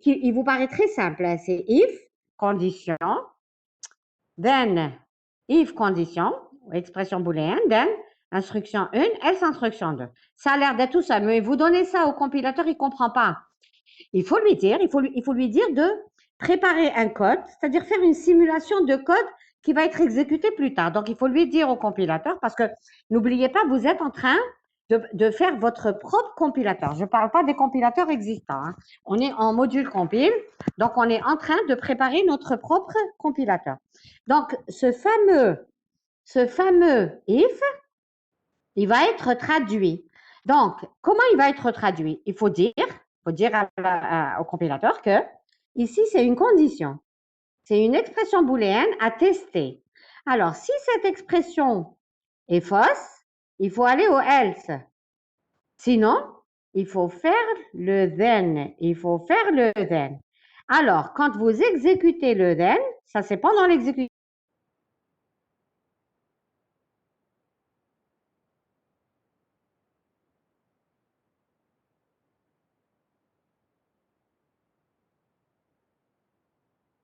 il vous paraît très simple, hein, c'est if, condition, then, if, condition, expression booléenne, then, instruction 1, else, instruction 2. Ça a l'air d'être tout ça, mais vous donnez ça au compilateur, il ne comprend pas. Il faut lui dire de préparer un code, c'est-à-dire faire une simulation de code qui va être exécuté plus tard. Donc, il faut lui dire au compilateur, parce que n'oubliez pas, vous êtes en train de faire votre propre compilateur. Je ne parle pas des compilateurs existants, hein. On est en module compile, donc on est en train de préparer notre propre compilateur. Donc, ce fameux if, il va être traduit. Donc, comment il va être traduit? Il faut dire au compilateur que ici, c'est une condition. C'est une expression booléenne à tester. Alors, si cette expression est fausse, il faut aller au else. Sinon, il faut faire le then. Il faut faire le then. Alors, quand vous exécutez le then, ça c'est pendant l'exécution.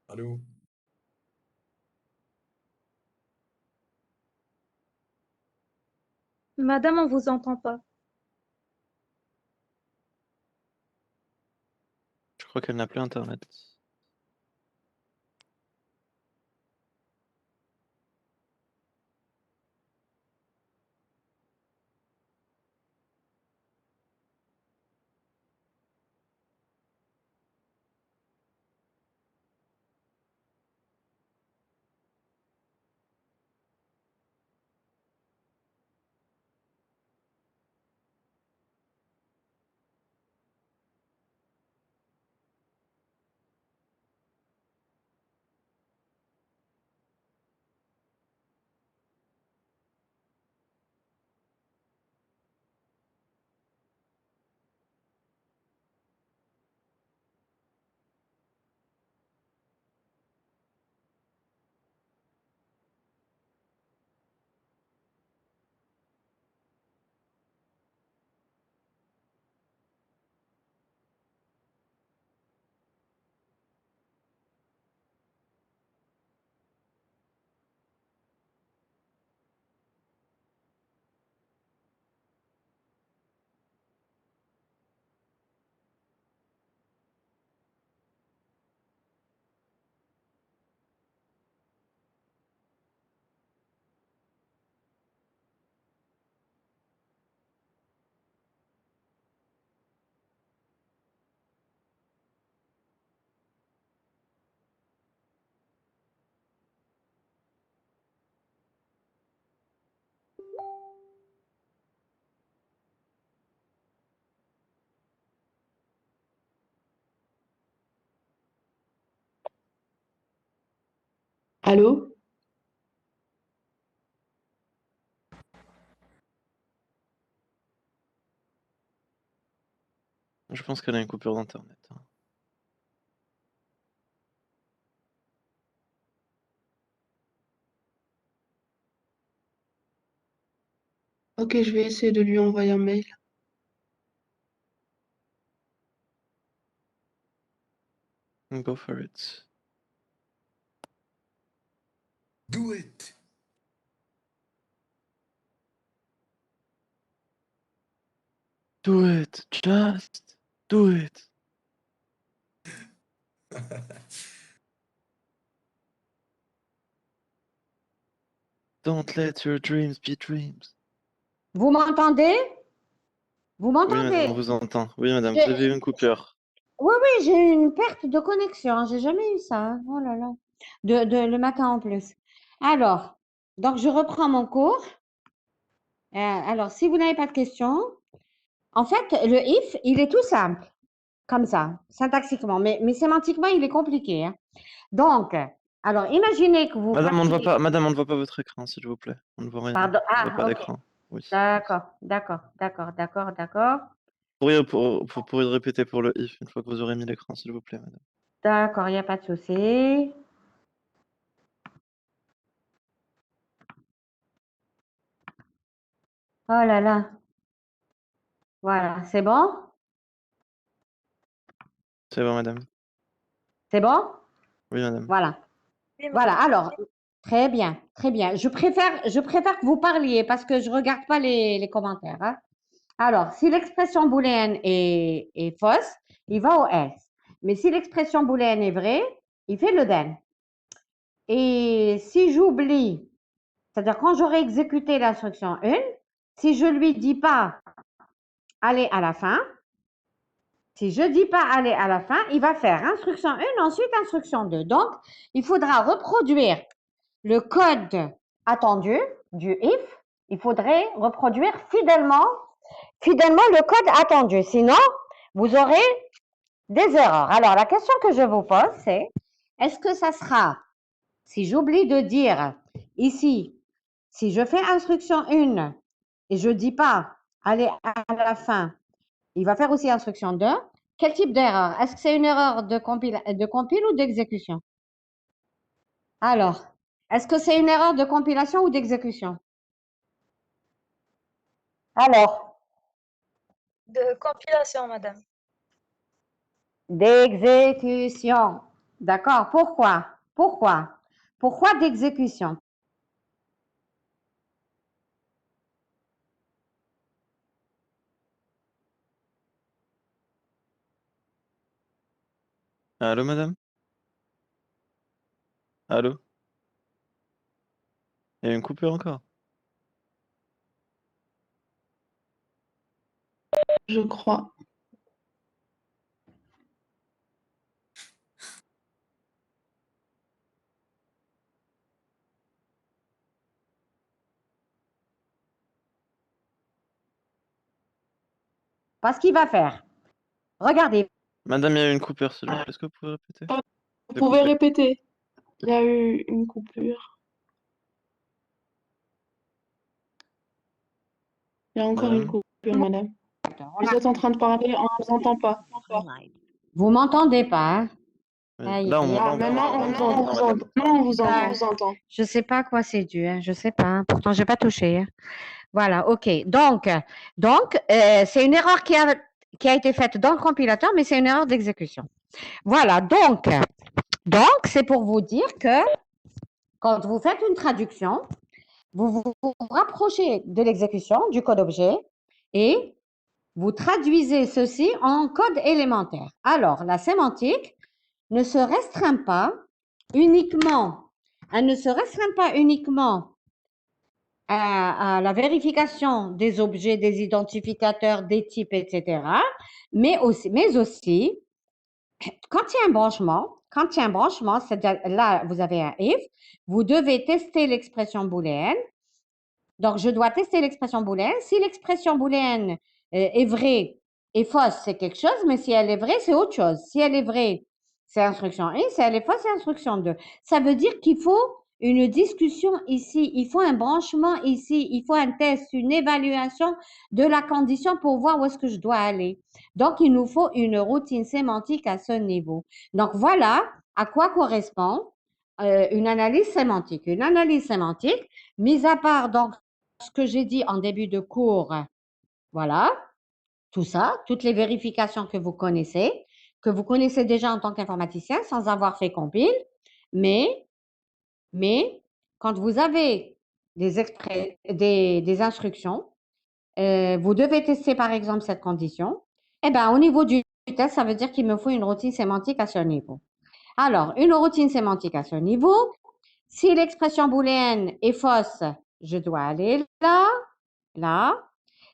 Allô? Madame, on vous entend pas. Je crois qu'elle n'a plus Internet. Allô? Je pense qu'elle a une coupure d'Internet. Ok, je vais essayer de lui envoyer un mail. Go for it. Do it! Do it, just do it. Don't let your dreams be dreams. Vous m'entendez? Vous Oui, madame, m'entendez? on vous entend. Oui, madame, vous avez eu une coupure. Oui, oui, j'ai eu une perte de connexion, hein. J'ai jamais eu ça, hein. Oh là là. Le matin en plus. Alors, donc je reprends mon cours. Alors, si vous n'avez pas de questions, en fait, le if, il est tout simple, comme ça, syntaxiquement, mais sémantiquement, il est compliqué, hein. Donc, alors, imaginez que vous Madame, on ne voit partiez. pas, madame, on ne voit pas votre écran, s'il vous plaît. On ne voit rien. Pardon. On ne voit Ah, pas ok. l'écran. Oui. D'accord, d'accord, d'accord, d'accord, d'accord. Pourriez répéter pour le if une fois que vous aurez mis l'écran, s'il vous plaît, madame. D'accord, il n'y a pas de souci. Oh là là. Voilà, c'est bon? C'est bon, madame. C'est bon? Oui, madame. Voilà. Oui, Voilà. madame. Alors, très bien, très bien. Je préfère que vous parliez parce que je regarde pas les commentaires, hein. Alors, si l'expression booléenne est fausse, il va au else. Mais si l'expression booléenne est vraie, il fait le then. Et si j'oublie, c'est-à-dire quand j'aurai exécuté l'instruction 1, si je lui dis pas aller à la fin, si je dis pas aller à la fin, il va faire instruction 1, ensuite instruction 2. Donc, il faudra reproduire le code attendu du if. Il faudrait reproduire fidèlement le code attendu. Sinon, vous aurez des erreurs. Alors, la question que je vous pose, c'est est-ce que ça sera, si j'oublie de dire ici, si je fais instruction 1 et je ne dis pas aller à la fin, il va faire aussi instruction 2. Quel type d'erreur? Est-ce que c'est une erreur de compile ou d'exécution? Alors, est-ce que c'est une erreur de compilation ou d'exécution? Alors, De compilation, madame. d'exécution. D'accord. Pourquoi? Pourquoi d'exécution? Allô, madame? Allô? Il y a une coupure encore? Je crois. Parce qu'il va faire. Regardez. Madame, il y a eu une coupure, s'il vous plaît. Est-ce que vous pouvez répéter? Vous pouvez répéter. Il y a eu une coupure. Il y a encore une coupure, madame. Vous êtes en train de parler, on ne vous entend pas. Vous m'entendez pas, hein? Oui. Là, on Ah, m'entend. maintenant, on vous entend. Je sais pas à quoi c'est dû, hein. Je sais pas, hein. Pourtant, j'ai pas touché, hein. Voilà, ok. Donc, c'est une erreur qui a été faite dans le compilateur, mais c'est une erreur d'exécution. Voilà, donc, c'est pour vous dire que quand vous faites une traduction, vous vous rapprochez de l'exécution du code objet et vous traduisez ceci en code élémentaire. Alors, la sémantique ne se restreint pas uniquement, elle ne se restreint pas uniquement à la vérification des objets, des identificateurs, des types, etc., mais aussi, quand il y a un branchement, c'est-à-dire là, vous avez un if, vous devez tester l'expression booléenne. Donc, je dois tester l'expression booléenne. Si l'expression booléenne est vraie et fausse, c'est quelque chose, mais si elle est vraie, c'est autre chose. Si elle est vraie, c'est instruction 1, si elle est fausse, c'est instruction 2. Ça veut dire qu'il faut une discussion ici, il faut un branchement ici, il faut un test, une évaluation de la condition pour voir où est-ce que je dois aller. Donc, il nous faut une routine sémantique à ce niveau. Donc, voilà à quoi correspond une analyse sémantique. Une analyse sémantique, mis à part donc ce que j'ai dit en début de cours, voilà, tout ça, toutes les vérifications que vous connaissez déjà en tant qu'informaticien sans avoir fait compile, mais quand vous avez des instructions, vous devez tester par exemple cette condition, eh bien au niveau du test, ça veut dire qu'il me faut une routine sémantique à ce niveau. Alors, une routine sémantique à ce niveau, si l'expression booléenne est fausse, je dois aller là.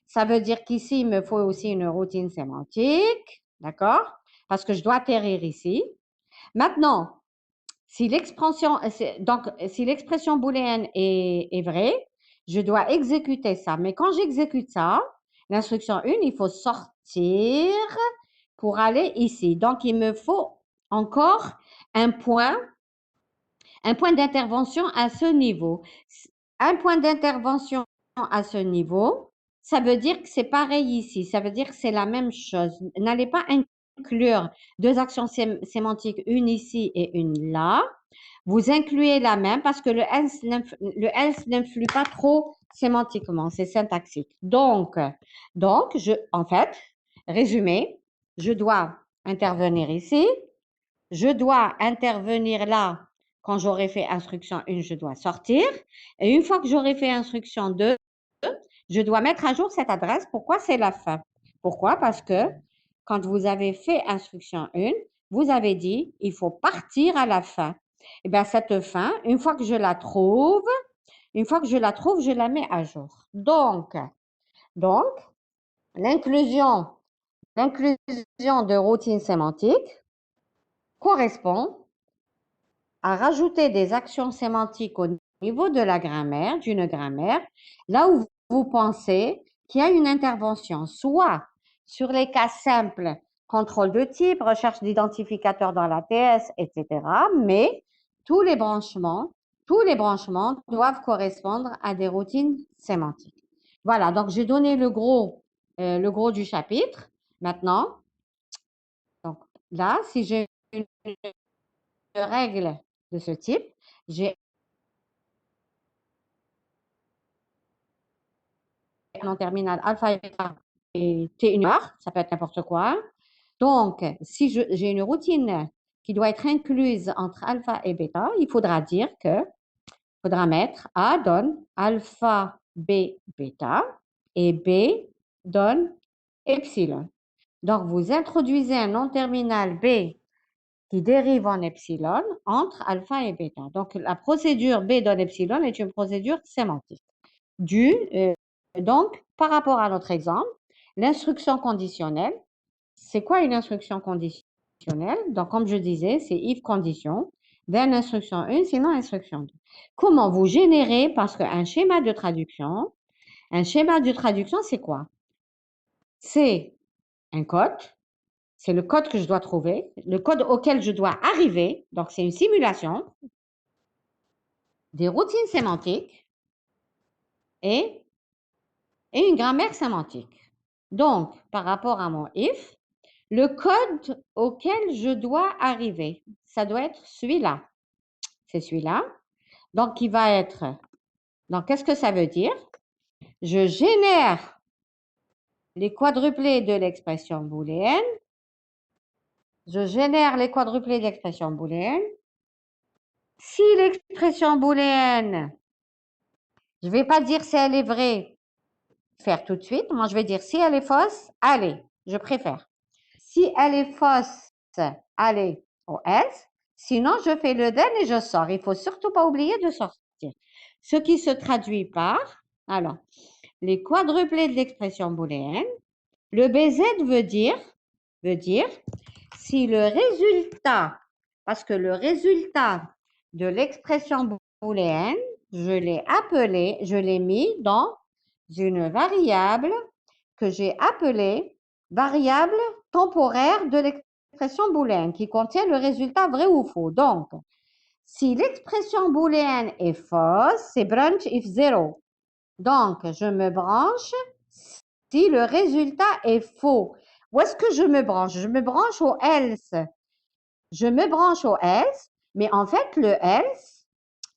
Ça veut dire qu'ici, il me faut aussi une routine sémantique, d'accord? Parce que je dois atterrir ici. Maintenant, si l'expression booléenne est vraie, je dois exécuter ça. Mais quand j'exécute ça, l'instruction 1, il faut sortir pour aller ici. Donc, il me faut encore un point d'intervention à ce niveau. Un point d'intervention à ce niveau, ça veut dire que c'est pareil ici. Ça veut dire que c'est la même chose. N'allez pas inclure deux actions sémantiques, une ici et une là. Vous incluez la même parce que le else n'influe pas trop sémantiquement, c'est syntaxique. Donc, en fait, résumé, je dois intervenir ici. Je dois intervenir là. Quand j'aurai fait instruction 1, je dois sortir. Et une fois que j'aurai fait instruction 2, je dois mettre à jour cette adresse. Pourquoi c'est la fin? Pourquoi? Parce que quand vous avez fait instruction 1, vous avez dit il faut partir à la fin. Et bien, cette fin, une fois que je la trouve, je la mets à jour. Donc l'inclusion de routine sémantique correspond à rajouter des actions sémantiques au niveau de la grammaire, d'une grammaire, là où vous pensez qu'il y a une intervention, soit sur les cas simples, contrôle de type, recherche d'identificateurs dans la TS, etc. Mais tous les branchements doivent correspondre à des routines sémantiques. Voilà, donc j'ai donné le gros du chapitre. Maintenant, donc là, si j'ai une règle de ce type, j'ai en terminale alpha et bêta et T1, ça peut être n'importe quoi. Donc, si j'ai une routine qui doit être incluse entre alpha et bêta, il faudra dire que, faudra mettre A donne alpha, B, bêta et B donne epsilon. Donc, vous introduisez un nom terminal B qui dérive en epsilon entre alpha et bêta. Donc, la procédure B donne epsilon est une procédure sémantique. Donc, par rapport à notre exemple, l'instruction conditionnelle, c'est quoi une instruction conditionnelle? Donc, comme je disais, c'est if condition, then instruction 1, sinon instruction 2. Comment vous générez? Parce qu'un schéma de traduction, c'est quoi? C'est un code, c'est le code que je dois trouver, le code auquel je dois arriver, donc c'est une simulation, des routines sémantiques et une grammaire sémantique. Donc, par rapport à mon if, le code auquel je dois arriver, ça doit être celui-là. C'est celui-là. Donc, il va être... Donc, qu'est-ce que ça veut dire? Je génère les quadruplés de l'expression booléenne. Je génère les quadruplés de l'expression booléenne. Si l'expression booléenne, je ne vais pas dire si elle est vraie, faire tout de suite. Moi, je vais dire si elle est fausse, allez, je préfère. Si elle est fausse, allez au else. Sinon, je fais le then et je sors. Il ne faut surtout pas oublier de sortir. Ce qui se traduit par, alors, les quadruplés de l'expression booléenne. Le BZ veut dire si le résultat, parce que le résultat de l'expression booléenne, je l'ai mis dans une variable que j'ai appelée variable temporaire de l'expression booléenne qui contient le résultat vrai ou faux. Donc, si l'expression booléenne est fausse, c'est branch if 0. Donc, je me branche si le résultat est faux. Où est-ce que je me branche? Je me branche au else. Mais en fait, le else,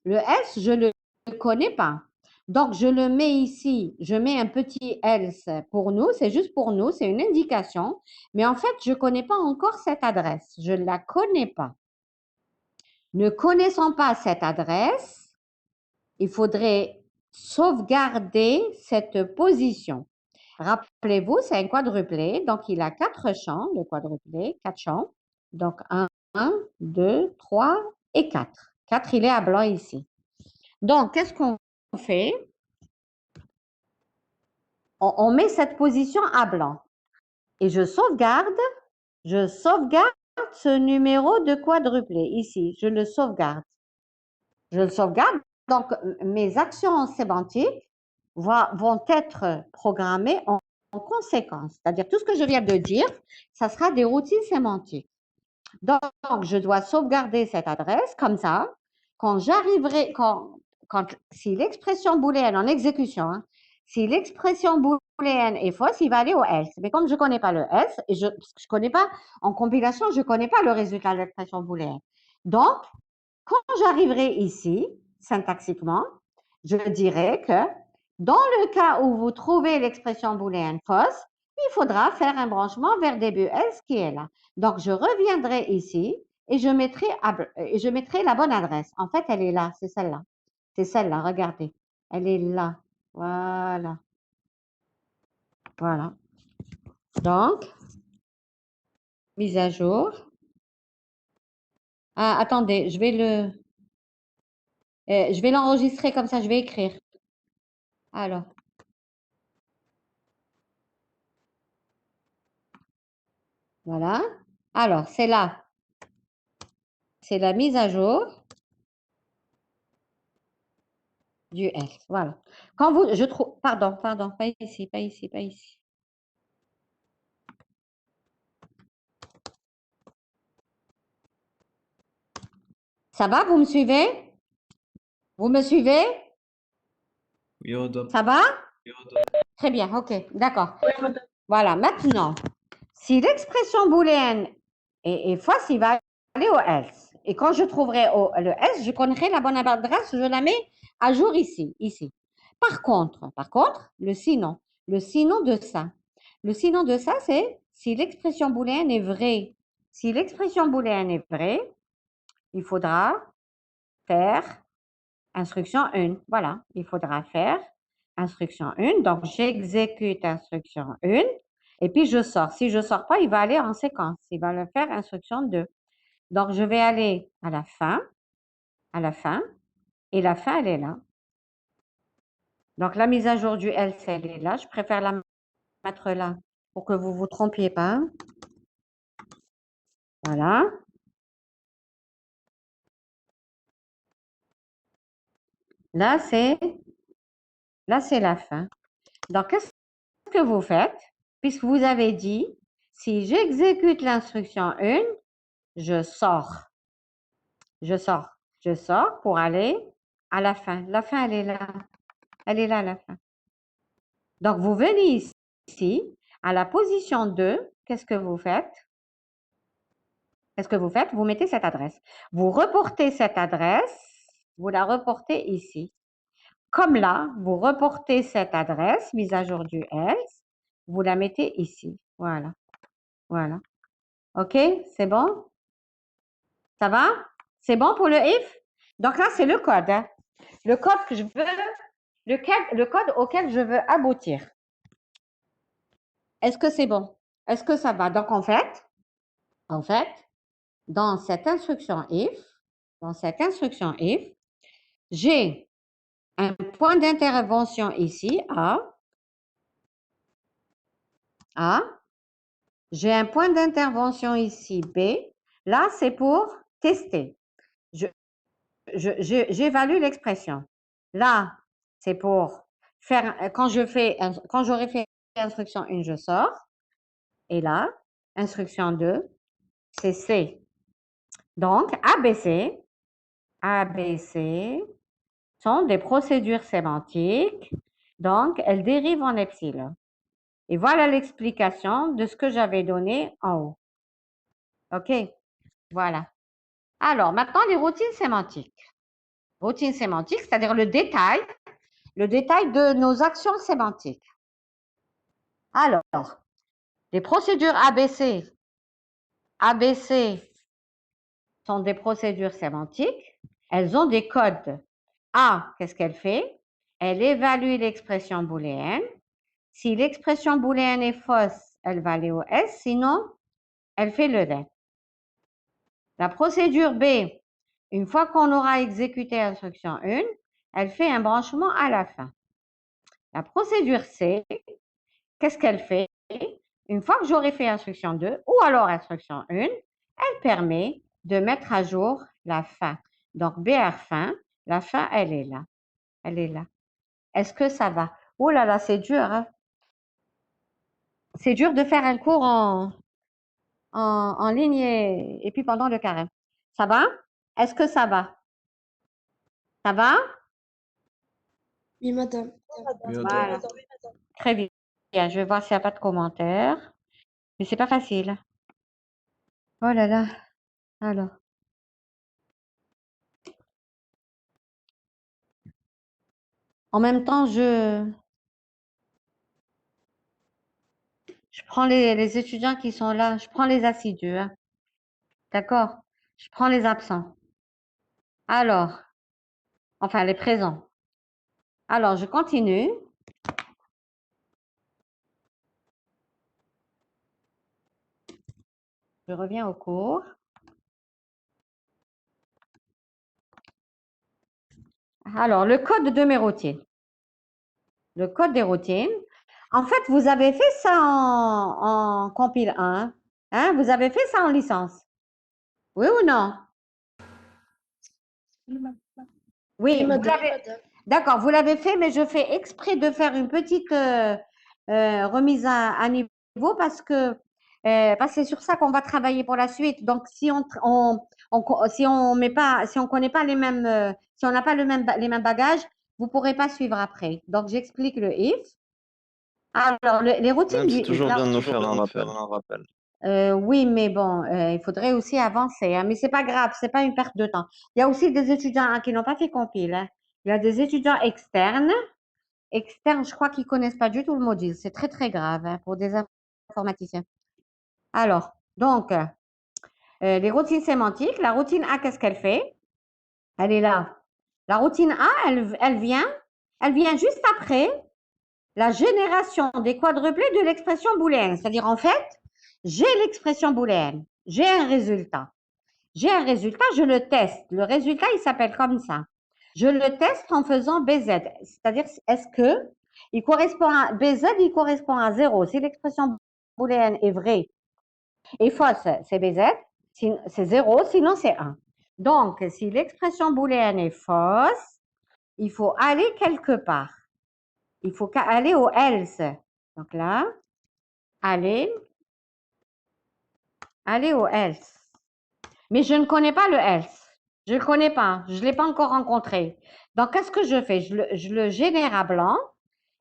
je ne le connais pas. Donc, je le mets ici, je mets un petit else pour nous, c'est juste pour nous, c'est une indication. Mais en fait, je ne connais pas encore cette adresse, je ne la connais pas. Ne connaissant pas cette adresse, il faudrait sauvegarder cette position. Rappelez-vous, c'est un quadruplé, donc il a 4 champs, le quadruplé, 4 champs. Donc 1, 2, 3 et 4. 4, il est à blanc ici. Donc, qu'est-ce qu'on fait? On met cette position à blanc. Et je sauvegarde ce numéro de quadruplé ici. Je le sauvegarde. Donc, mes actions sémantiques vont être programmées en conséquence. C'est-à-dire, tout ce que je viens de dire, ça sera des routines sémantiques. Donc, je dois sauvegarder cette adresse comme ça. Quand j'arriverai, si l'expression booléenne en exécution, hein, si l'expression booléenne est fausse, il va aller au else. Mais comme je ne connais pas le else, et je ne connais pas, en compilation, je ne connais pas le résultat de l'expression booléenne. Donc, quand j'arriverai ici, syntaxiquement, je dirai que dans le cas où vous trouvez l'expression booléenne fausse, il faudra faire un branchement vers début S qui est là. Donc, je reviendrai ici et je mettrai la bonne adresse. En fait, elle est là, c'est celle-là. C'est celle-là, regardez. Elle est là. Voilà. Voilà. Donc, mise à jour. Ah, attendez, je vais l'enregistrer comme ça, je vais écrire. Alors. Voilà. Alors, c'est là. C'est la mise à jour du S. Voilà. Quand vous, je trouve, pardon, pas ici, pas ici, pas ici. Ça va, vous me suivez? Vous me suivez? Oui, madame. Ça va? Oui, madame. Très bien, ok, d'accord. Oui, madame. Voilà, maintenant, si l'expression booléenne est fausse, il va aller au else. Et quand je trouverai le else, je connaîtrai la bonne adresse, je la mets à jour ici, ici. Par contre, le sinon de ça. Le sinon de ça, c'est si l'expression booléenne est vraie. Si l'expression booléenne est vraie, il faudra faire instruction 1. Voilà, il faudra faire instruction 1. Donc, j'exécute instruction 1 et puis je sors. Si je ne sors pas, il va aller en séquence. Il va le faire instruction 2. Donc, je vais aller à la fin, et la fin, elle est là. Donc, la mise à jour du else, elle est là. Je préfère la mettre là pour que vous ne vous trompiez pas. Voilà. Là, c'est la fin. Donc, qu'est-ce que vous faites? Puisque vous avez dit, si j'exécute l'instruction 1, je sors. Je sors pour aller à la fin. La fin, elle est là. Elle est là, la fin. Donc, vous venez ici, à la position 2, qu'est-ce que vous faites? Qu'est-ce que vous faites? Vous mettez cette adresse. Vous reportez cette adresse, vous la reportez ici. Comme là, vous reportez cette adresse, mise à jour du else, vous la mettez ici. Voilà. Voilà. OK? C'est bon? Ça va? C'est bon pour le if? Donc là, c'est le code. Hein? Le code que je veux, le code auquel je veux aboutir. Est-ce que c'est bon? Est-ce que ça va? Donc en fait, dans cette instruction if, j'ai un point d'intervention ici, A. J'ai un point d'intervention ici, B. Là, c'est pour tester. J'évalue l'expression. Là, c'est pour faire, quand j'aurai fait instruction 1, je sors. Et là, instruction 2, c'est C. Donc, ABC sont des procédures sémantiques. Donc, elles dérivent en epsilon. Et voilà l'explication de ce que j'avais donné en haut. OK? Voilà. Alors, maintenant, les routines sémantiques. Routines sémantiques, c'est-à-dire le détail de nos actions sémantiques. Alors, les procédures ABC sont des procédures sémantiques. Elles ont des codes. A, qu'est-ce qu'elle fait? Elle évalue l'expression booléenne. Si l'expression booléenne est fausse, elle va aller au S, sinon, elle fait le then. La procédure B, une fois qu'on aura exécuté l'instruction 1, elle fait un branchement à la fin. La procédure C, qu'est-ce qu'elle fait? Une fois que j'aurai fait instruction 2 ou alors instruction 1, elle permet de mettre à jour la fin. Donc, BR fin, la fin, elle est là. Elle est là. Est-ce que ça va? Oh là là, c'est dur, hein? C'est dur de faire un cours en ligne et puis pendant le carême. Ça va? Est-ce que ça va? Ça va? Oui, madame. Oui, madame. Voilà. Très bien. Je vais voir s'il n'y a pas de commentaires. Mais c'est pas facile. Oh là là. Alors. En même temps, Je prends les étudiants qui sont là. Je prends les assidus. Hein. D'accord? Je prends les absents. Alors, enfin, les présents. Alors, je continue. Je reviens au cours. Alors, le code de mes routines. Le code des routines. En fait, vous avez fait ça en compile 1. Hein? Vous avez fait ça en licence. Oui ou non? Oui, vous l'avez. D'accord, vous l'avez fait, mais je fais exprès de faire une petite remise à niveau parce que c'est sur ça qu'on va travailler pour la suite. Donc, si on met pas, si on connaît pas les mêmes, si on n'a pas les mêmes bagages, vous pourrez pas suivre après. Donc, j'explique le if. Alors, les routines Madame, du c'est if. toujours là- bien de nous faire un rappel. oui, mais bon, il faudrait aussi avancer. Hein, mais c'est pas grave, c'est pas une perte de temps. Il y a aussi des étudiants qui n'ont pas fait compile. Hein. Il y a des étudiants externes. Externes, je crois qu'ils connaissent pas du tout le module. C'est très, très grave hein, pour des informaticiens. Alors, donc, les routines sémantiques. La routine A, qu'est-ce qu'elle fait? Elle est là. La routine A, elle vient juste après la génération des quadruplés de l'expression booléenne. C'est-à-dire, en fait, j'ai l'expression booléenne. J'ai un résultat. J'ai un résultat, je le teste. Le résultat, il s'appelle comme ça. Je le teste en faisant BZ. C'est-à-dire, est-ce que il correspond à BZ, il correspond à 0. Si l'expression booléenne est vraie et fausse, c'est BZ, c'est 0, sinon c'est 1. Donc, si l'expression booléenne est fausse, il faut aller quelque part. Il faut aller au else. Donc là, aller au else. Mais je ne connais pas le else. Je ne le connais pas. Je ne l'ai pas encore rencontré. Donc, qu'est-ce que je fais? Je le génère à blanc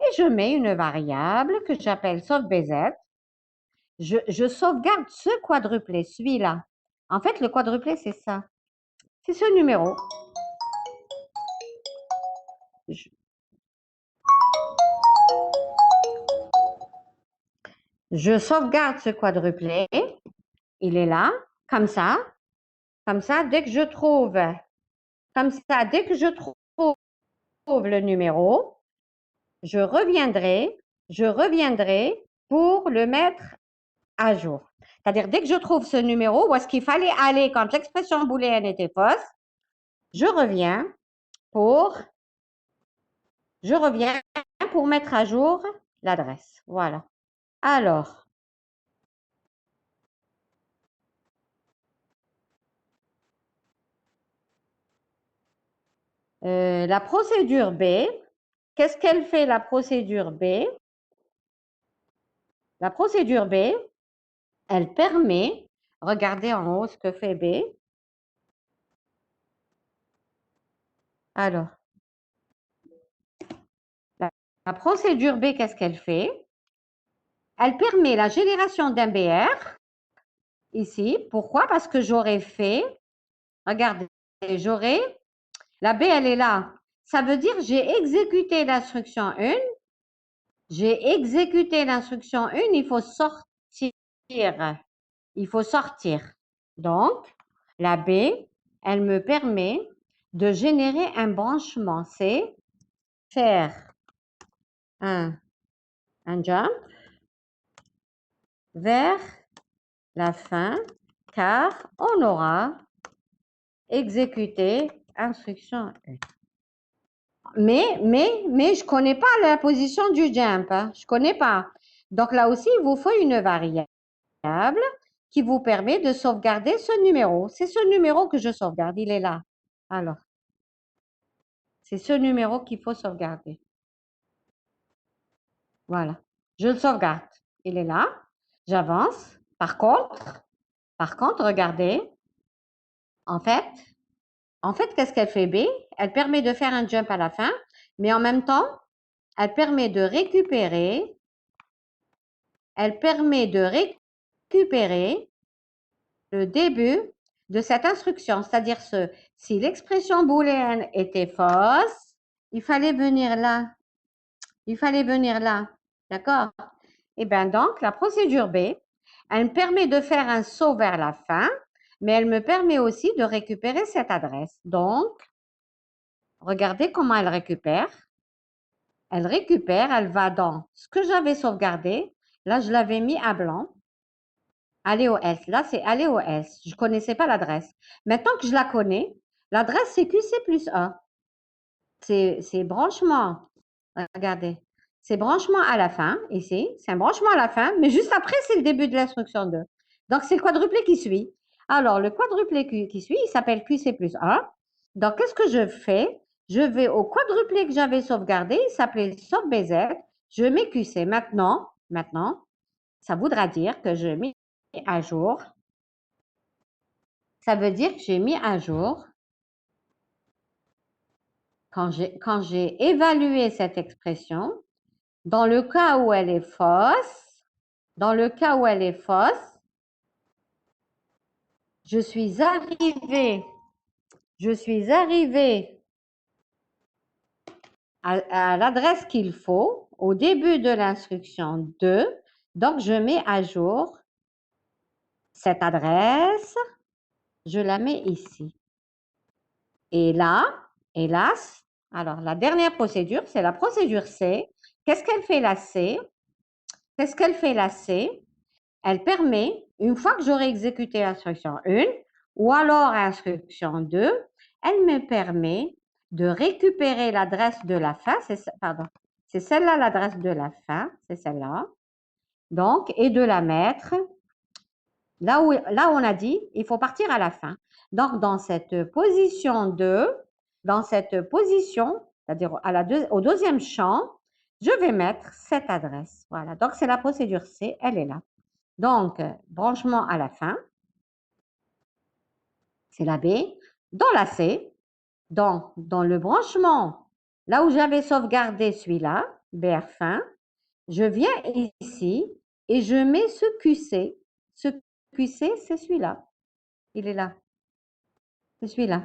et je mets une variable que j'appelle sauveBZ. Je sauvegarde ce quadruplé, celui-là. En fait, le quadruplé, c'est ça. C'est ce numéro. Je sauvegarde ce quadruplé. Il est là, comme ça. Comme ça, dès que je trouve, le numéro, je reviendrai pour le mettre à jour. C'est-à-dire, dès que je trouve ce numéro, où est-ce qu'il fallait aller quand l'expression booléenne était fausse, je reviens pour mettre à jour l'adresse. Voilà. Alors, la procédure B, qu'est-ce qu'elle fait la procédure B? La procédure B, elle permet, regardez en haut ce que fait B. Alors, la procédure B, qu'est-ce qu'elle fait? Elle permet la génération d'un BR, ici. Pourquoi? Parce que j'aurais fait, regardez, la B, elle est là. Ça veut dire j'ai exécuté l'instruction 1. J'ai exécuté l'instruction 1, il faut sortir. Il faut sortir. Donc, la B, elle me permet de générer un branchement. C'est faire un jump vers la fin, car on aura exécuté instruction 1. Mais je ne connais pas la position du jump. Hein. Je ne connais pas. Donc là aussi, il vous faut une variable qui vous permet de sauvegarder ce numéro. C'est ce numéro que je sauvegarde. Il est là. Alors, c'est ce numéro qu'il faut sauvegarder. Voilà. Je le sauvegarde. Il est là. J'avance. Par contre, regardez. En fait, qu'est-ce qu'elle fait B? Elle permet de faire un jump à la fin, mais en même temps, elle permet de récupérer le début de cette instruction. C'est-à-dire, si l'expression booléenne était fausse, il fallait venir là. D'accord? Eh bien, donc, la procédure B, elle me permet de faire un saut vers la fin, mais elle me permet aussi de récupérer cette adresse. Donc, regardez comment elle récupère. Elle récupère, elle va dans ce que j'avais sauvegardé. Là, je l'avais mis à blanc. Aller au S. Là, c'est aller au S. Je ne connaissais pas l'adresse. Maintenant que je la connais, l'adresse, c'est QC plus A. C'est branchement. Regardez. C'est branchement à la fin, ici. C'est un branchement à la fin, mais juste après, c'est le début de l'instruction 2. Donc, c'est le quadruplé qui suit. Alors, le quadruplé qui suit, il s'appelle QC plus A. Donc, qu'est-ce que je fais? Je vais au quadruplé que j'avais sauvegardé, il s'appelait sauve BZ. Je mets QC. Maintenant, ça voudra dire que je mets à jour. Ça veut dire que j'ai mis à jour, quand j'ai évalué cette expression, dans le cas où elle est fausse, je suis arrivée à l'adresse qu'il faut au début de l'instruction 2. Donc, je mets à jour cette adresse. Je la mets ici. Et là, hélas, alors la dernière procédure, c'est la procédure C. Qu'est-ce qu'elle fait la C? Elle permet, une fois que j'aurai exécuté instruction 1 ou alors instruction 2, elle me permet de récupérer l'adresse de la fin, c'est celle-là l'adresse de la fin, c'est celle-là, donc, et de la mettre là où on a dit, il faut partir à la fin. Donc, dans cette position 2, c'est-à-dire au deuxième champ, je vais mettre cette adresse. Voilà, donc c'est la procédure C, elle est là. Donc, branchement à la fin, c'est la B. Dans la C, dans le branchement, là où j'avais sauvegardé celui-là, BR fin, je viens ici et je mets ce QC. Ce QC, c'est celui-là. Il est là. C'est celui-là.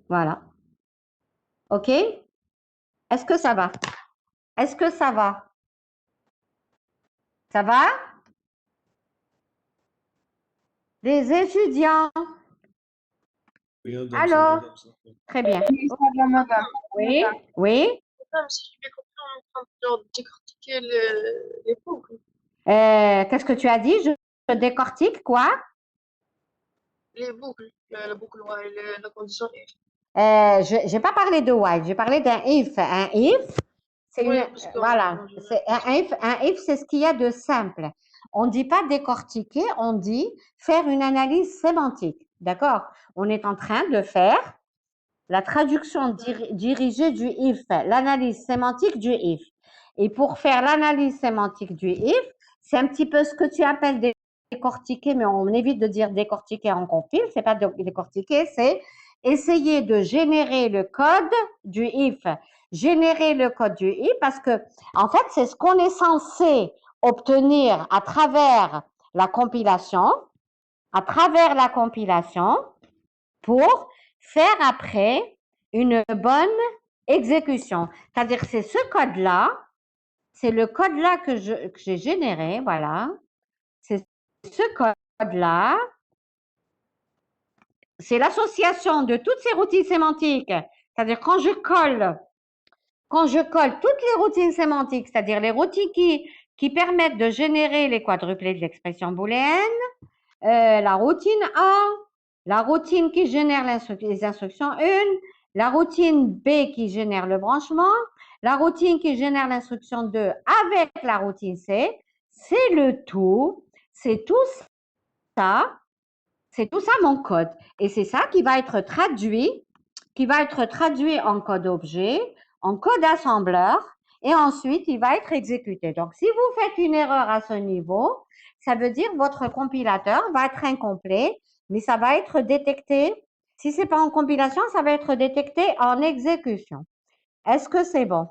Voilà. OK? Est-ce que ça va? Est-ce que ça va? Ça va? Les étudiants? Oui, madame, Allô? ça va, madame, ça va. Très bien. madame. Oui? Oui? Madame, si j'ai bien compris, on est en train de décortiquer les boucles. Qu'est-ce que tu as dit? Je décortique quoi? Les boucles, la boucle while, la condition if. Je n'ai pas parlé de while, j'ai parlé d'un if. Un if, c'est Oui, une, parce que voilà, c'est un if, c'est ce qu'il y a de simple. On ne dit pas décortiquer, on dit faire une analyse sémantique. D'accord? On est en train de faire la traduction dirigée du if, l'analyse sémantique du if. Et pour faire l'analyse sémantique du if, c'est un petit peu ce que tu appelles décortiquer, mais on évite de dire décortiquer en compile, c'est pas décortiquer, c'est essayer de générer le code du if. Générer le code du if parce que, en fait, c'est ce qu'on est censé obtenir à travers la compilation, pour faire après une bonne exécution. C'est-à-dire c'est ce code-là, c'est le code-là que j'ai généré, voilà. C'est ce code-là. C'est l'association de toutes ces routines sémantiques. C'est-à-dire quand je colle toutes les routines sémantiques, c'est-à-dire les routines qui permettent de générer les quadruplés de l'expression booléenne, la routine A, la routine qui génère les instructions 1, la routine B qui génère le branchement, la routine qui génère l'instruction 2 avec la routine C, c'est le tout, c'est tout ça mon code. Et c'est ça qui va être traduit en code objet, en code assembleur, et ensuite il va être exécuté. Donc, si vous faites une erreur à ce niveau, ça veut dire que votre compilateur va être incomplet, mais ça va être détecté. Si ce n'est pas en compilation, ça va être détecté en exécution. Est-ce que c'est bon?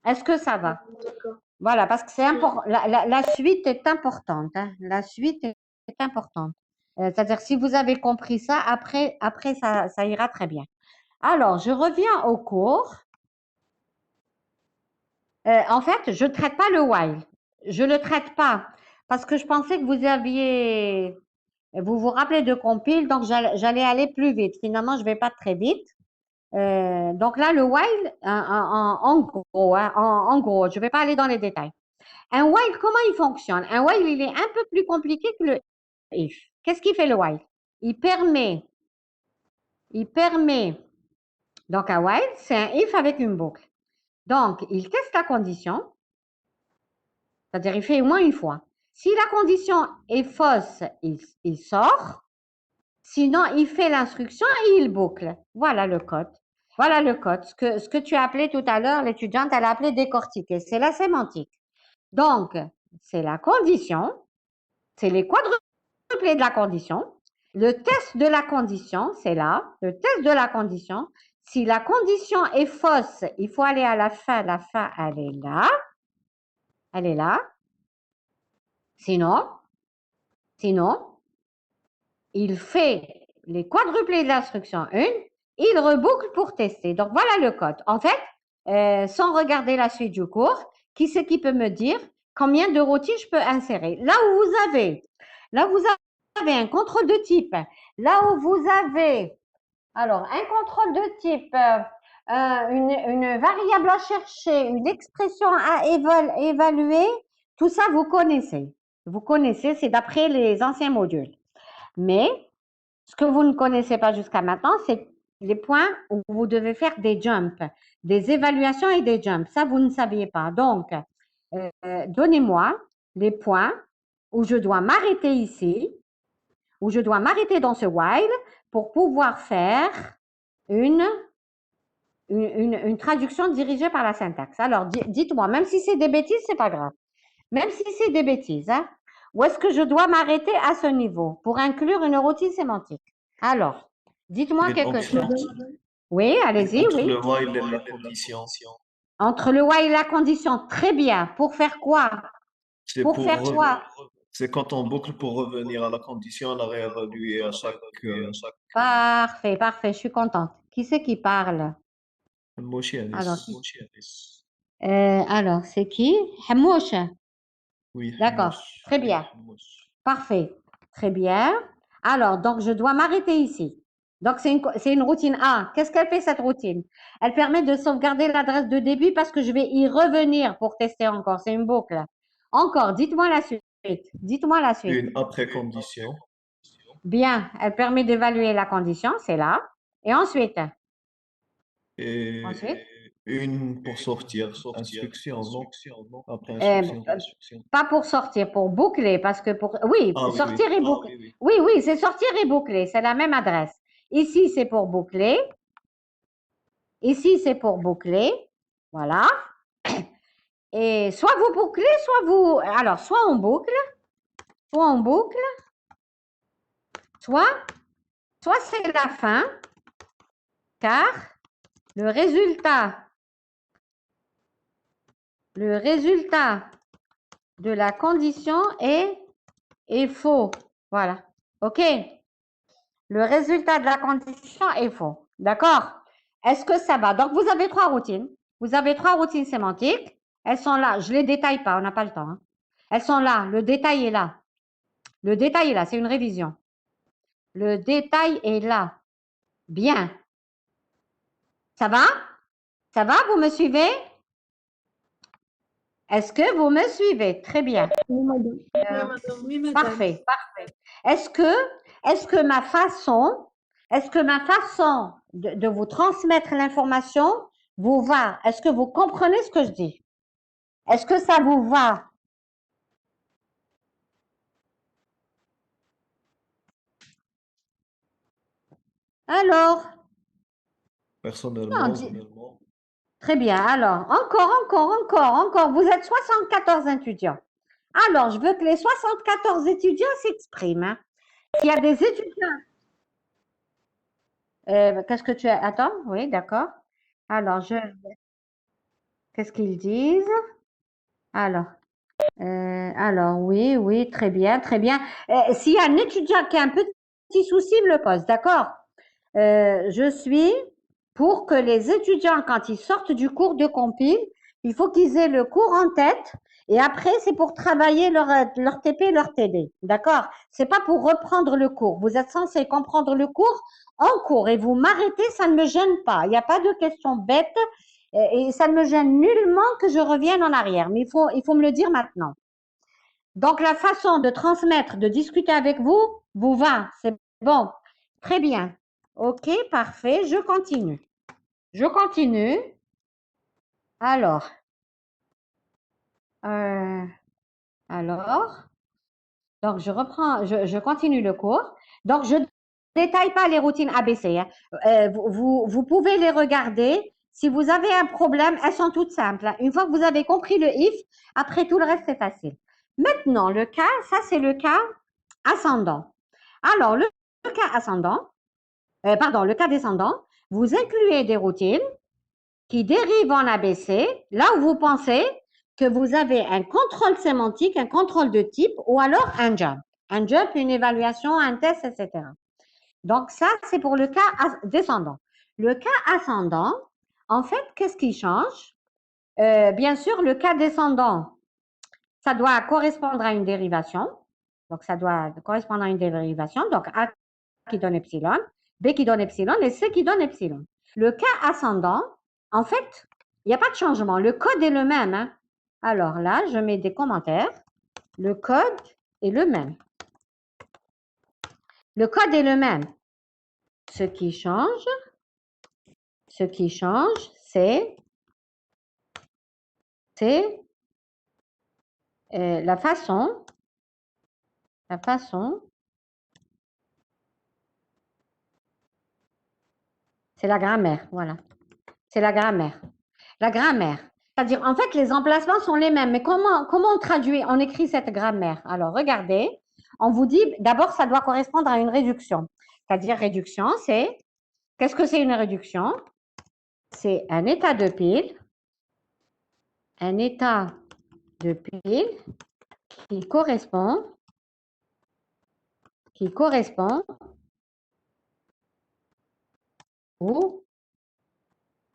Est-ce que ça va? D'accord. Voilà, parce que c'est important. La suite est importante. Hein. La suite est importante. C'est-à-dire, si vous avez compris ça, après ça ira très bien. Alors, je reviens au cours. En fait, je ne traite pas le while. je le traite pas parce que je pensais que vous vous rappelez de compile, donc j'allais aller plus vite. Finalement, je vais pas très vite. Donc là, le while, en gros, hein, en gros, je vais pas aller dans les détails. Un while, comment il fonctionne? Un while, il est un peu plus compliqué que le if. Qu'est-ce qu'il fait le while? Il permet, donc un while, c'est un if avec une boucle. Donc, il teste la condition, c'est-à-dire il fait au moins une fois. Si la condition est fausse, il sort. Sinon, il fait l'instruction et il boucle. Voilà le code. Voilà le code. Ce que tu as appelé tout à l'heure, l'étudiante, elle a appelé décortiquer. C'est la sémantique. Donc, c'est la condition, c'est les quadruplés de la condition. Le test de la condition, c'est là. Le test de la condition. Si la condition est fausse, il faut aller à la fin. La fin, elle est là. Elle est là. Sinon, il fait les quadruplés de l'instruction 1, il reboucle pour tester. Donc, voilà le code. En fait, sans regarder la suite du cours, qui c'est qui peut me dire combien de routines je peux insérer? Là où vous avez un contrôle de type, là où vous avez, alors, un contrôle de type, une variable à chercher, une expression à évaluer, tout ça, vous connaissez. Vous connaissez, c'est d'après les anciens modules. Mais ce que vous ne connaissez pas jusqu'à maintenant, c'est les points où vous devez faire des jumps, des évaluations et des jumps. Ça, vous ne saviez pas. Donc, donnez-moi les points où je dois m'arrêter ici, où je dois m'arrêter dans ce while pour pouvoir faire une traduction dirigée par la syntaxe. Alors, dites-moi, même si c'est des bêtises, c'est pas grave. Même si c'est des bêtises, hein, où est-ce que je dois m'arrêter à ce niveau pour inclure une routine sémantique? Alors, dites-moi Une quelque option. chose. Oui, allez-y, Entre oui. le while et la condition. Entre le while et la condition, très bien. Pour faire quoi? C'est Pour faire quoi? C'est quand on boucle pour revenir à la condition, la réévaluer à chaque Parfait, parfait, je suis contente. Qui c'est qui parle? motion. Alors, c'est qui? Hamouche. Oui, D'accord, Hamouche. très bien. Parfait, très bien. Alors, donc, je dois m'arrêter ici. Donc, c'est une routine A. Qu'est-ce qu'elle fait, cette routine? Elle permet de sauvegarder l'adresse de début parce que je vais y revenir pour tester encore. C'est une boucle. Encore, dites-moi la suite. Dites-moi la suite. Une après condition. Bien, elle permet d'évaluer la condition, c'est là. Et ensuite? Et Ensuite? une pour sortir. Instruction, non? Après Euh, instruction. Pas pour sortir, pour boucler, parce que pour... Oui, Ah oui, sortir oui. et boucler. Oui, oui, c'est sortir et boucler, c'est la même adresse. Ici, c'est pour boucler. Ici, c'est pour boucler. Voilà. Et soit vous bouclez, soit vous... Alors, soit on boucle, soit c'est la fin, car le résultat de la condition est faux. Voilà. OK? Le résultat de la condition est faux. D'accord? Est-ce que ça va? Donc, vous avez 3 routines. Vous avez 3 routines sémantiques. Elles sont là. Je ne les détaille pas, on n'a pas le temps, hein. Elles sont là. Le détail est là. Le détail est là. C'est une révision. Le détail est là. Bien. Ça va? Ça va? Vous me suivez? Est-ce que vous me suivez? Très bien. Oui, madame. Oui, madame. Parfait, parfait. Est-ce que ma façon de vous transmettre l'information vous va? Est-ce que vous comprenez ce que je dis? Est-ce que ça vous va? Alors, Personnellement, non, très bien. Alors, encore. Vous êtes 74 étudiants. Alors, je veux que les 74 étudiants s'expriment, hein. S'il y a des étudiants... qu'est-ce que tu as? Attends, oui, d'accord. Alors, qu'est-ce qu'ils disent? Alors, oui, très bien, très bien. S'il y a un étudiant qui a un petit souci, me le pose, d'accord? Je suis pour que les étudiants, quand ils sortent du cours de compile, il faut qu'ils aient le cours en tête Et après, c'est pour travailler leur TP, leur TD. D'accord? C'est pas pour reprendre le cours. Vous êtes censé comprendre le cours en cours et vous m'arrêtez, ça ne me gêne pas. Il n'y a pas de questions bêtes et ça ne me gêne nullement que je revienne en arrière. Mais il faut me le dire maintenant. Donc, la façon de transmettre, de discuter avec vous, vous va. C'est bon. Très bien. OK, parfait. Je continue. Je continue. Alors, donc je continue le cours. Donc, je détaille pas les routines ABC. Hein. Vous pouvez les regarder. Si vous avez un problème, elles sont toutes simples. Hein. Une fois que vous avez compris le if, après tout le reste, c'est facile. Maintenant, le cas, ça c'est le cas ascendant. Alors, le cas ascendant, le cas descendant, vous incluez des routines qui dérivent en ABC, là où vous pensez que vous avez un contrôle sémantique, un contrôle de type ou alors un jump. Un jump, une évaluation, un test, etc. Donc, ça, c'est pour le cas descendant. Le cas ascendant, en fait, qu'est-ce qui change? Bien sûr, le cas descendant, ça doit correspondre à une dérivation. Donc, ça doit correspondre à une dérivation. Donc, A qui donne epsilon, B qui donne epsilon et C qui donne epsilon. Le cas ascendant, en fait, il n'y a pas de changement. Le code est le même. Hein. Alors là, je mets des commentaires. Le code est le même. Le code est le même. Ce qui change, c'est la façon, c'est la grammaire, voilà. C'est la grammaire. La grammaire. C'est-à-dire, en fait, les emplacements sont les mêmes. Mais comment on traduit, on écrit cette grammaire? Alors, regardez, on vous dit, d'abord, ça doit correspondre à une réduction. C'est-à-dire, réduction, c'est, qu'est-ce que c'est une réduction? C'est un état de pile qui correspond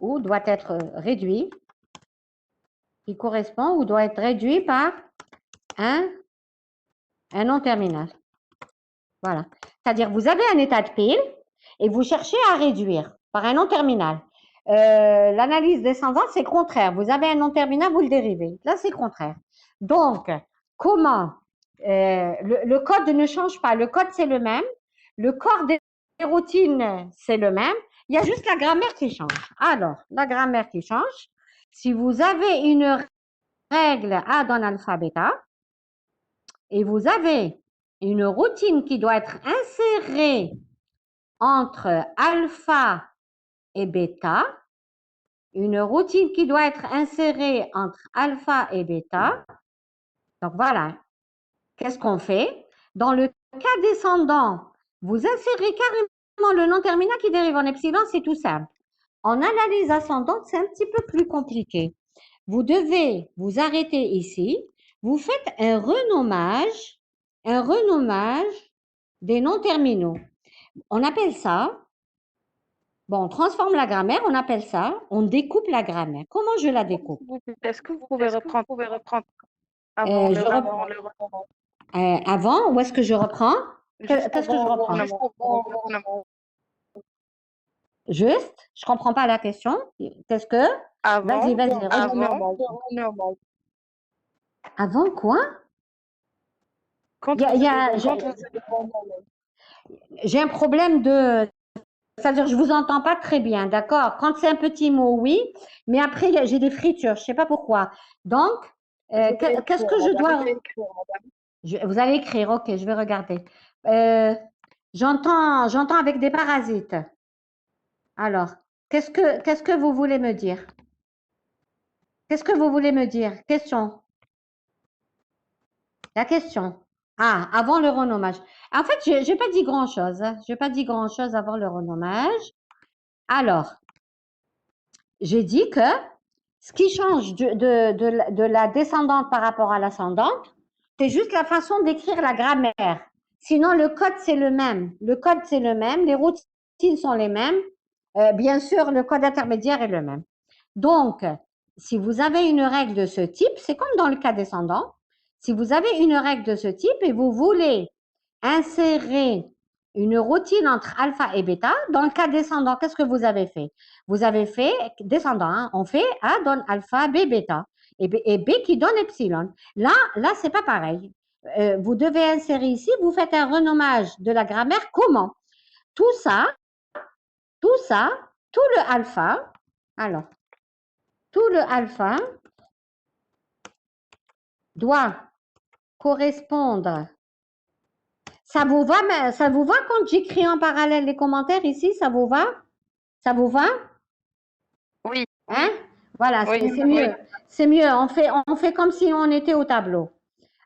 ou doit être réduit, qui correspond ou doit être réduit par un non terminal. Voilà. C'est-à-dire, vous avez un état de pile et vous cherchez à réduire par un non terminal. L'analyse descendante, c'est contraire. Vous avez un non terminal, vous le dérivez. Là, c'est contraire. Donc, comment le code ne change pas. Le code, c'est le même. Le corps des routines, c'est le même. Il y a juste la grammaire qui change. Alors, la grammaire qui change, si vous avez une règle A dans l'alpha bêta et vous avez une routine qui doit être insérée entre alpha et bêta, une routine qui doit être insérée entre alpha et bêta. Donc voilà, qu'est-ce qu'on fait? Dans le cas descendant, vous insérez carrément le non terminal qui dérive en epsilon, c'est tout simple. En analyse ascendante, c'est un petit peu plus compliqué. Vous devez vous arrêter ici, vous faites un renommage des noms terminaux. On appelle ça, bon, on transforme la grammaire, on appelle ça, on découpe la grammaire. Comment je la découpe? Est-ce que vous pouvez reprendre Avant, où est-ce que je reprends? Qu'est-ce que je reprends? Juste, je comprends pas la question. Qu'est-ce que? Vas-y, Avant. Avant quoi? J'ai un problème de... C'est-à-dire, je vous entends pas très bien, d'accord? Quand c'est un petit mot, oui, mais après, j'ai des fritures, je sais pas pourquoi. Donc, qu'est-ce que je dois... Vous allez écrire, ok, je vais regarder. J'entends avec des parasites. Alors, qu'est-ce que vous voulez me dire? Qu'est-ce que vous voulez me dire? Question. La question. Ah, avant le renommage. En fait, je n'ai pas dit grand-chose. Hein. Je n'ai pas dit grand-chose avant le renommage. Alors, j'ai dit que ce qui change de la descendante par rapport à l'ascendante, c'est juste la façon d'écrire la grammaire. Sinon, le code, c'est le même. Le code, c'est le même. Les routines sont les mêmes. Bien sûr, le code intermédiaire est le même. Donc, si vous avez une règle de ce type, c'est comme dans le cas descendant. Si vous avez une règle de ce type et vous voulez insérer une routine entre alpha et bêta, dans le cas descendant, qu'est-ce que vous avez fait? Vous avez fait descendant, hein, on fait A donne alpha, B bêta, et B qui donne epsilon. Là, c'est pas pareil. Vous devez insérer ici, vous faites un renommage de la grammaire. Comment? Tout ça, tout le alpha, alors, tout le alpha doit correspondre. Ça vous va quand j'écris en parallèle les commentaires ici? Ça vous va? Ça vous va? Oui. Hein? Voilà, Oui, c'est mieux. C'est mieux. On fait comme si on était au tableau.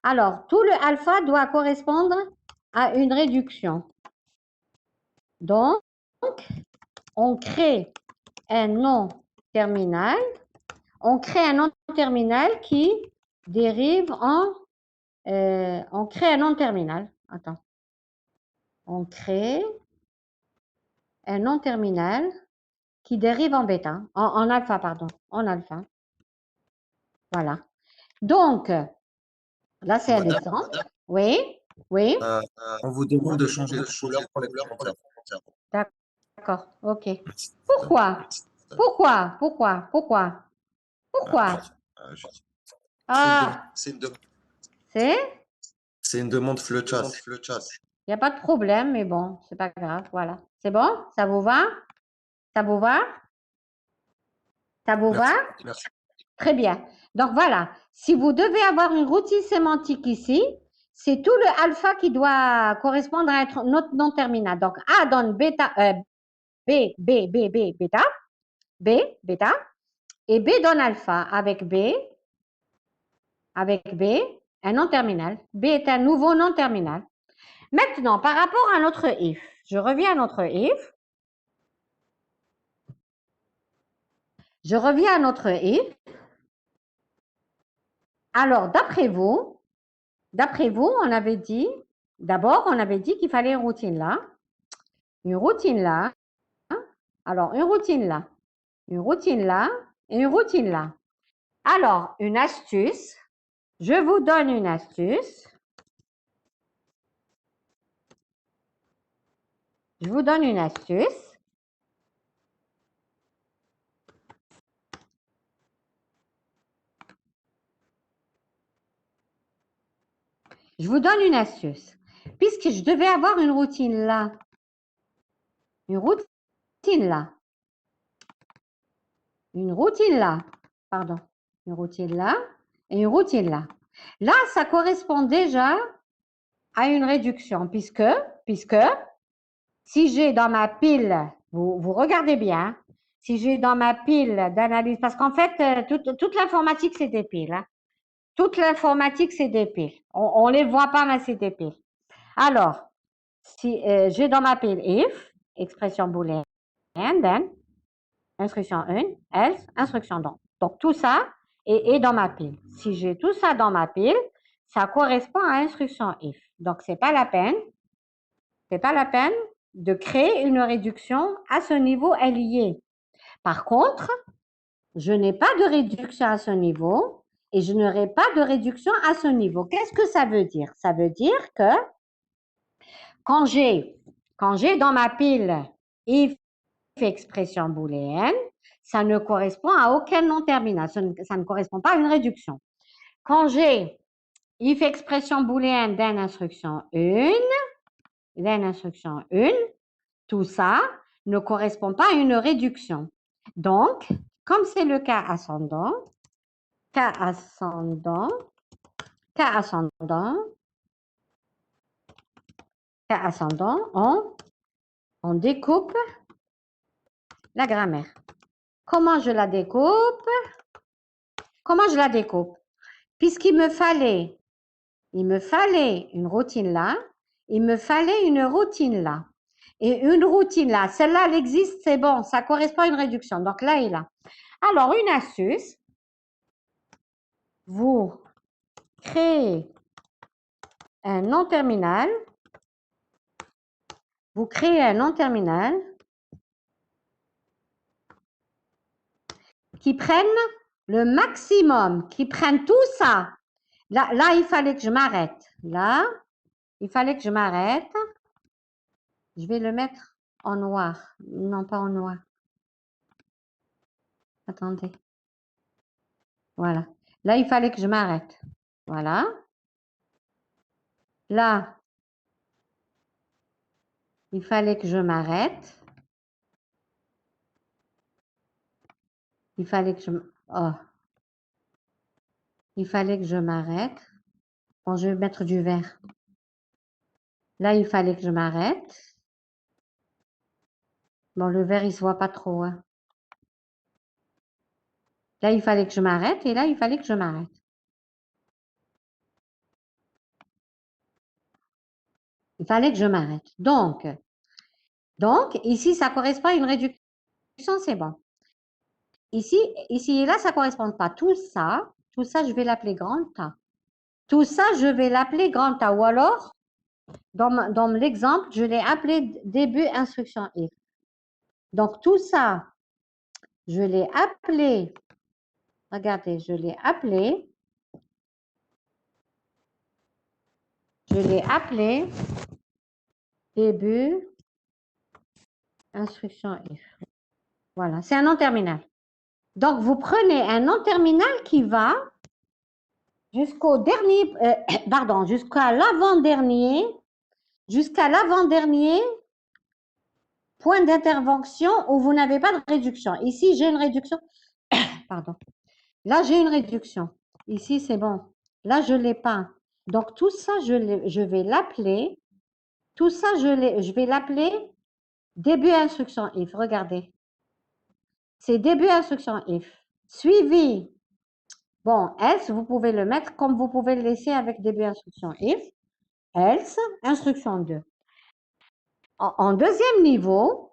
Alors, tout le alpha doit correspondre à une réduction. Donc, on crée un nom terminal. On crée un nom terminal qui dérive en... on crée un nom terminal. Attends. On crée un nom terminal qui dérive en bêta, en alpha, pardon, en alpha. Voilà. Donc, là, c'est un exemple. Oui, oui. On vous demande de changer de couleur pour les commentaires. D'accord, ok. Pourquoi? Pourquoi? Pourquoi? Pourquoi? Pourquoi? Ah, C'est c'est? une demande flowchart. Il n'y a pas de problème, mais bon, c'est pas grave, voilà. C'est bon? Ça vous va? Ça vous va? Ça vous va? Merci. Très bien. Donc voilà, si vous devez avoir une routine sémantique ici, c'est tout le alpha qui doit correspondre à notre nom terminal. Donc A donne bêta, bêta, bêta, et B donne alpha avec B, un nom terminal. B est un nouveau nom terminal. Maintenant, par rapport à notre if, je reviens à notre if. Je reviens à notre if. Alors, d'après vous, on avait dit, d'abord, on avait dit qu'il fallait une routine là, une routine là, alors une routine là, une routine là et une routine là. Alors, une astuce, je vous donne une astuce. Je vous donne une astuce. Je vous donne une astuce. Puisque je devais avoir une routine là, une routine là, une routine là, pardon, une routine là et une routine là. Là, ça correspond déjà à une réduction, puisque si j'ai dans ma pile, vous regardez bien, si j'ai dans ma pile d'analyse, parce qu'en fait, toute l'informatique, c'est des piles. Hein. Toute l'informatique, c'est des piles. On ne les voit pas, mais c'est des piles. Alors, si j'ai dans ma pile if, expression booléenne, then, instruction 1, else, instruction donc. Donc, tout ça est dans ma pile. Si j'ai tout ça dans ma pile, ça correspond à instruction if. Donc, c'est pas la peine de créer une réduction à ce niveau lié. Par contre, je n'ai pas de réduction à ce niveau et je n'aurai pas de réduction à ce niveau. Qu'est-ce que ça veut dire? Ça veut dire que quand j'ai dans ma pile if expression booléenne, ça ne correspond à aucun nom terminal. Ça ne correspond pas à une réduction. Quand j'ai if expression booléenne d'une instruction 1, tout ça ne correspond pas à une réduction. Donc, comme c'est le cas ascendant, on découpe la grammaire. Comment je la découpe? Puisqu'il me fallait une routine là, il me fallait une routine là. Et une routine là, celle-là, elle existe, c'est bon, ça correspond à une réduction. Donc là et là. Alors, une astuce, vous créez un nom terminal, qui prenne le maximum qui prenne tout ça. Là, il fallait que je m'arrête. Là, il fallait que je m'arrête. Je vais le mettre en noir. Non, pas en noir. Attendez. Voilà. Là, il fallait que je m'arrête. Voilà. Là, il fallait que je m'arrête. Il fallait que je... Oh. Il fallait que je m'arrête. Bon, je vais mettre du vert. Là, il fallait que je m'arrête. Bon, le vert, il se voit pas trop. Hein. Là, il fallait que je m'arrête. Et là, il fallait que je m'arrête. Il fallait que je m'arrête. Donc, ici, ça correspond à une réduction, c'est bon. Ici et là, ça ne correspond pas. Tout ça, je vais l'appeler grand A. Tout ça, je vais l'appeler grand A. Ou alors, dans l'exemple, je l'ai appelé début instruction if. Donc, tout ça, je l'ai appelé, regardez, je l'ai appelé début instruction if. Voilà, c'est un nom terminal. Donc, vous prenez un nom terminal qui va jusqu'au dernier, jusqu'à l'avant-dernier point d'intervention où vous n'avez pas de réduction. Ici, j'ai une réduction. Pardon. Là, j'ai une réduction. Ici, c'est bon. Là, je ne l'ai pas. Donc, tout ça, je vais l'appeler. Tout ça, je vais l'appeler début instruction if. Regardez. C'est début instruction if. Suivi. Bon, else, vous pouvez le mettre comme vous pouvez le laisser avec début instruction if. Else, instruction 2. En deuxième niveau,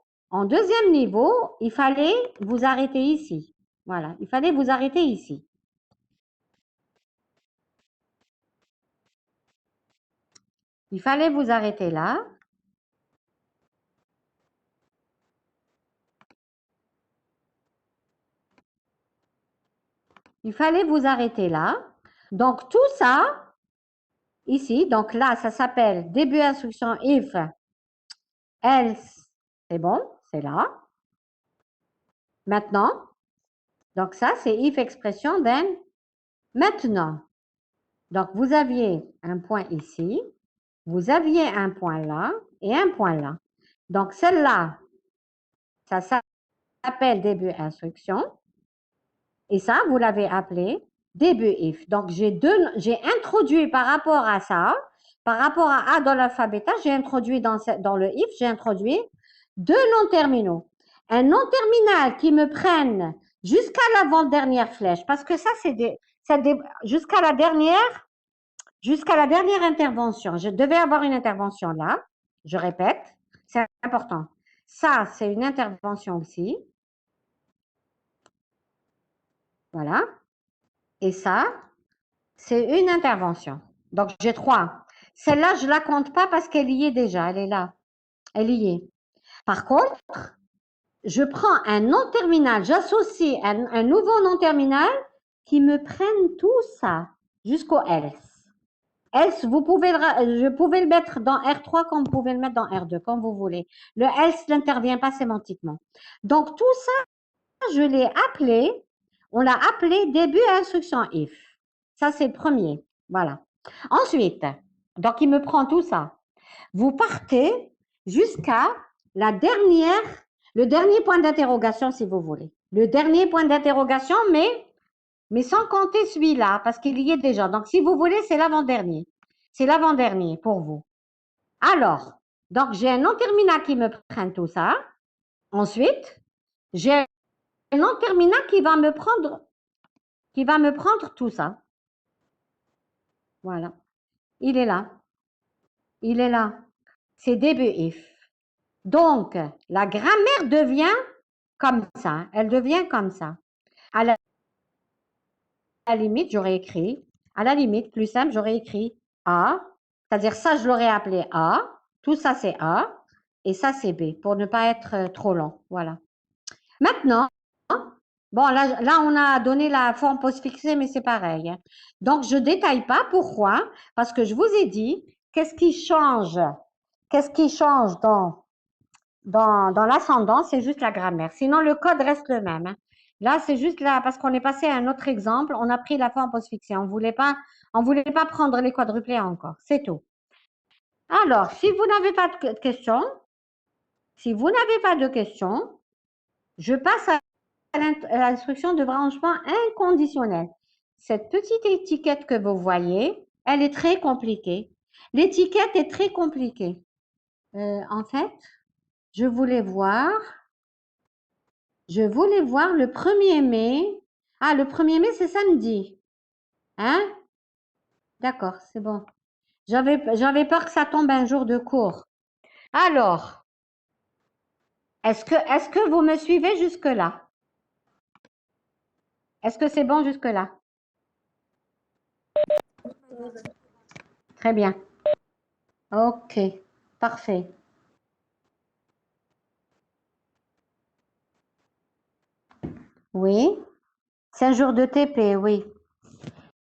il fallait vous arrêter ici. Voilà, il fallait vous arrêter ici. Il fallait vous arrêter là. Il fallait vous arrêter là. Donc, tout ça, ici, donc là, ça s'appelle début instruction if, else, c'est bon, c'est là. Maintenant, donc ça, c'est if expression, then, maintenant. Donc, vous aviez un point ici, vous aviez un point là et un point là. Donc, celle-là, ça s'appelle début instruction. Et ça, vous l'avez appelé début if. Donc, j'ai introduit par rapport à ça, par rapport à A dans l'alphabet, j'ai introduit dans le if, j'ai introduit deux noms terminaux. Un nom terminal qui me prenne jusqu'à l'avant-dernière flèche, parce que ça, c'est jusqu'à la dernière intervention. Je devais avoir une intervention là, je répète, c'est important. Ça, c'est une intervention aussi. Voilà. Et ça, c'est une intervention. Donc, j'ai 3. Celle-là, je ne la compte pas parce qu'elle y est déjà. Elle est là. Elle y est. Par contre, je prends un nom terminal. J'associe un nouveau nom terminal qui me prenne tout ça jusqu'au else. Else, je pouvais le mettre dans R3 comme vous pouvez le mettre dans R2, comme vous voulez. Le else n'intervient pas sémantiquement. Donc, tout ça, je l'ai appelé, on l'a appelé début instruction if. Ça, c'est le premier. Voilà. Ensuite, donc, il me prend tout ça. Vous partez jusqu'à le dernier point d'interrogation, si vous voulez. Le dernier point d'interrogation, mais sans compter celui-là, parce qu'il y est déjà. Donc, si vous voulez, c'est l'avant-dernier. C'est l'avant-dernier pour vous. Alors, donc, j'ai un nom terminal qui me prenne tout ça. Ensuite, j'ai un nom terminal qui va me prendre tout ça. Voilà. Il est là. Il est là. C'est début if. Donc, la grammaire devient comme ça. Elle devient comme ça. À la limite, j'aurais écrit, à la limite, plus simple, j'aurais écrit A. C'est-à-dire ça, je l'aurais appelé A. Tout ça, c'est A. Et ça, c'est B, pour ne pas être trop long. Voilà. Maintenant, Bon, là, on a donné la forme postfixée, mais c'est pareil, hein. Donc, je ne détaille pas. Pourquoi? Parce que je vous ai dit, qu'est-ce qui change? Qu'est-ce qui change dans l'ascendant? C'est juste la grammaire. Sinon, le code reste le même, hein. Là, c'est juste là, parce qu'on est passé à un autre exemple, on a pris la forme postfixée. On voulait pas prendre les quadruplés encore. C'est tout. Alors, si vous n'avez pas de questions, je passe à l'instruction de branchement inconditionnel. Cette petite étiquette que vous voyez, elle est très compliquée. L'étiquette est très compliquée. En fait, je voulais voir le 1er mai. Ah, le 1er mai, c'est samedi. Hein? D'accord, c'est bon. J'avais peur que ça tombe un jour de cours. Alors, est-ce que vous me suivez jusque-là? Est-ce que c'est bon jusque-là? Très bien. Ok, parfait. Oui, c'est un jour de TP, oui.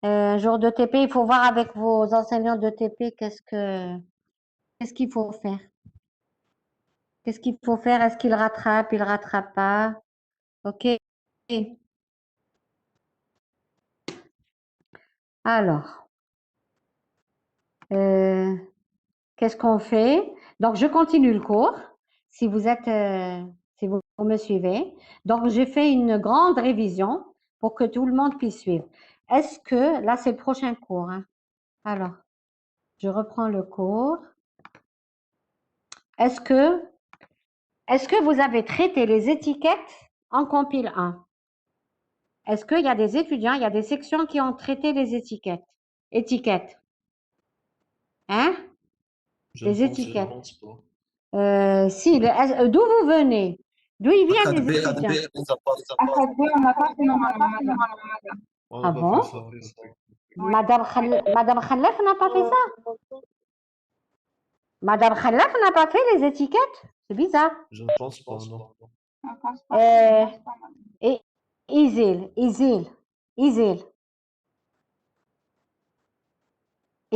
Un jour de TP, il faut voir avec vos enseignants de TP qu'est-ce qu'il faut faire. Qu'est-ce qu'il faut faire? Est-ce qu'il rattrape? Il rattrape pas? Ok. Alors, qu'est-ce qu'on fait? Donc, je continue le cours. Si vous me suivez. Donc, j'ai fait une grande révision pour que tout le monde puisse suivre. Est-ce que, là, c'est le prochain cours, hein? Alors, je reprends le cours. Est-ce que vous avez traité les étiquettes en compile 1? Est-ce qu'il y a des étudiants, il y a des sections qui ont traité les étiquettes? Étiquettes. Hein? Les étiquettes. Si, d'où vous venez? D'où ils viennent les étudiants? On n'a pas fait normalement. Ah bon? Madame Khalaf n'a pas fait ça? Madame Khalaf n'a pas fait les étiquettes? C'est bizarre. Je ne pense pas, non. Et Isil. Il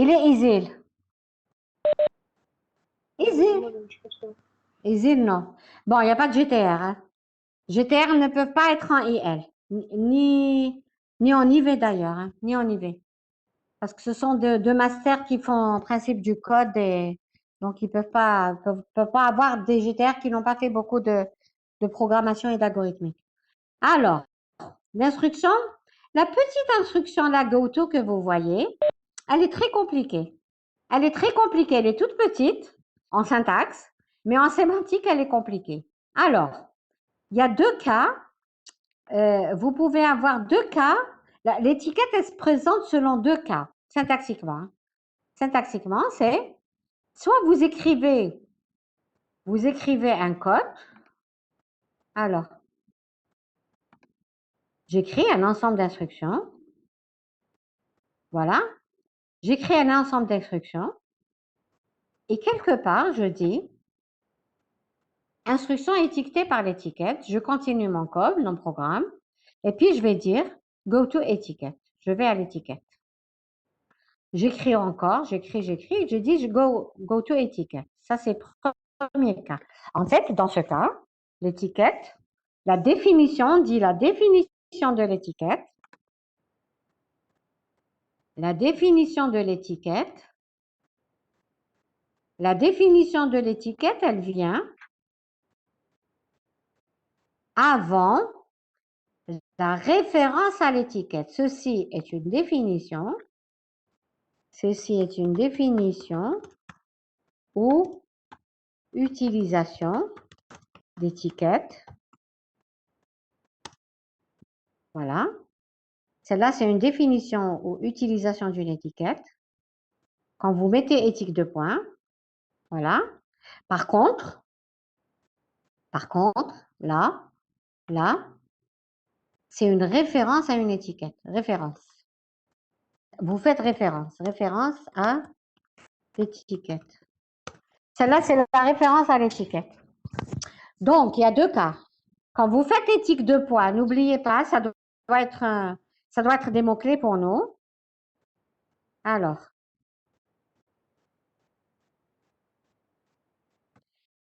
est Isil. Isil, non. Bon, il n'y a pas de GTR, hein. GTR ne peuvent pas être en IL, ni en IV d'ailleurs, hein, ni en IV. Parce que ce sont deux masters qui font principe du code et donc ils peuvent pas avoir des GTR qui n'ont pas fait beaucoup de programmation et d'algorithmique. Alors, l'instruction, la petite instruction, la GoTo que vous voyez, elle est très compliquée. Elle est très compliquée, elle est toute petite en syntaxe, mais en sémantique, elle est compliquée. Alors, il y a deux cas. Vous pouvez avoir deux cas. L'étiquette, elle se présente selon deux cas, syntaxiquement, hein. Syntaxiquement, c'est soit vous écrivez un code. Alors, j'écris un ensemble d'instructions. Voilà. J'écris un ensemble d'instructions. Et quelque part, je dis instruction étiquetée par l'étiquette. Je continue mon code, mon programme. Et puis, je vais dire go to étiquette. Je vais à l'étiquette. J'écris encore, j'écris, je dis go to étiquette. Ça, c'est le premier cas. En fait, dans ce cas, l'étiquette, la définition dit la définition de l'étiquette. La définition de l'étiquette. La définition de l'étiquette, elle vient avant la référence à l'étiquette. Ceci est une définition. Ceci est une définition ou utilisation d'étiquette. Voilà. Celle-là, c'est une définition ou utilisation d'une étiquette. Quand vous mettez étique de points, voilà. Par contre, là, c'est une référence à une étiquette. Référence. Vous faites référence à l'étiquette. Celle-là, c'est la référence à l'étiquette. Donc, il y a deux cas. Quand vous faites éthique de poids, n'oubliez pas, ça doit être des mots-clés pour nous. Alors,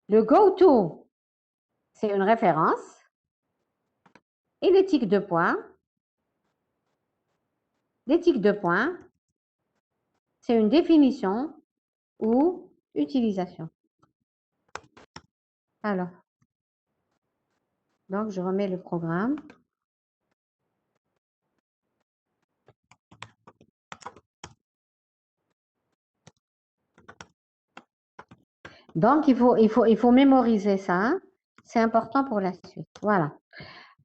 le go-to, c'est une référence. Et l'éthique de poids, c'est une définition ou utilisation. Alors, donc je remets le programme. Donc, il faut mémoriser ça, hein. C'est important pour la suite. Voilà.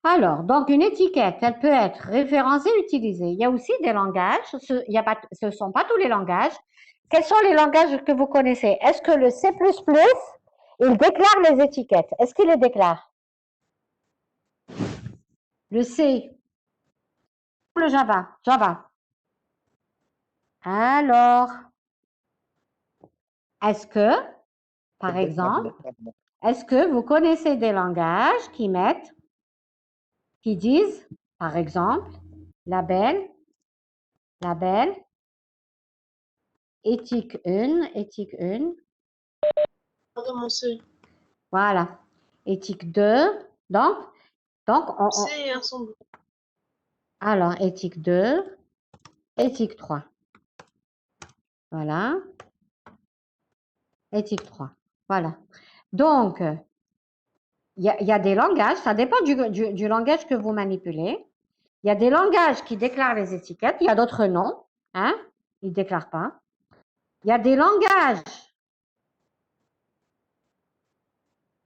Alors, donc une étiquette, elle peut être référencée, utilisée. Il y a aussi des langages, ce ne sont pas tous les langages. Quels sont les langages que vous connaissez? Est-ce que le C++, il déclare les étiquettes? Est-ce qu'il les déclare? Le C, le Java, Alors, est-ce que, par exemple, est-ce que vous connaissez des langages qui disent, par exemple, label, éthique 1, voilà, éthique 2, donc alors, éthique 2, éthique 3, voilà, éthique 3, voilà. Donc, il y a des langages, ça dépend du langage que vous manipulez. Il y a des langages qui déclarent les étiquettes, il y a d'autres non, hein, ils ne déclarent pas. Il y a des langages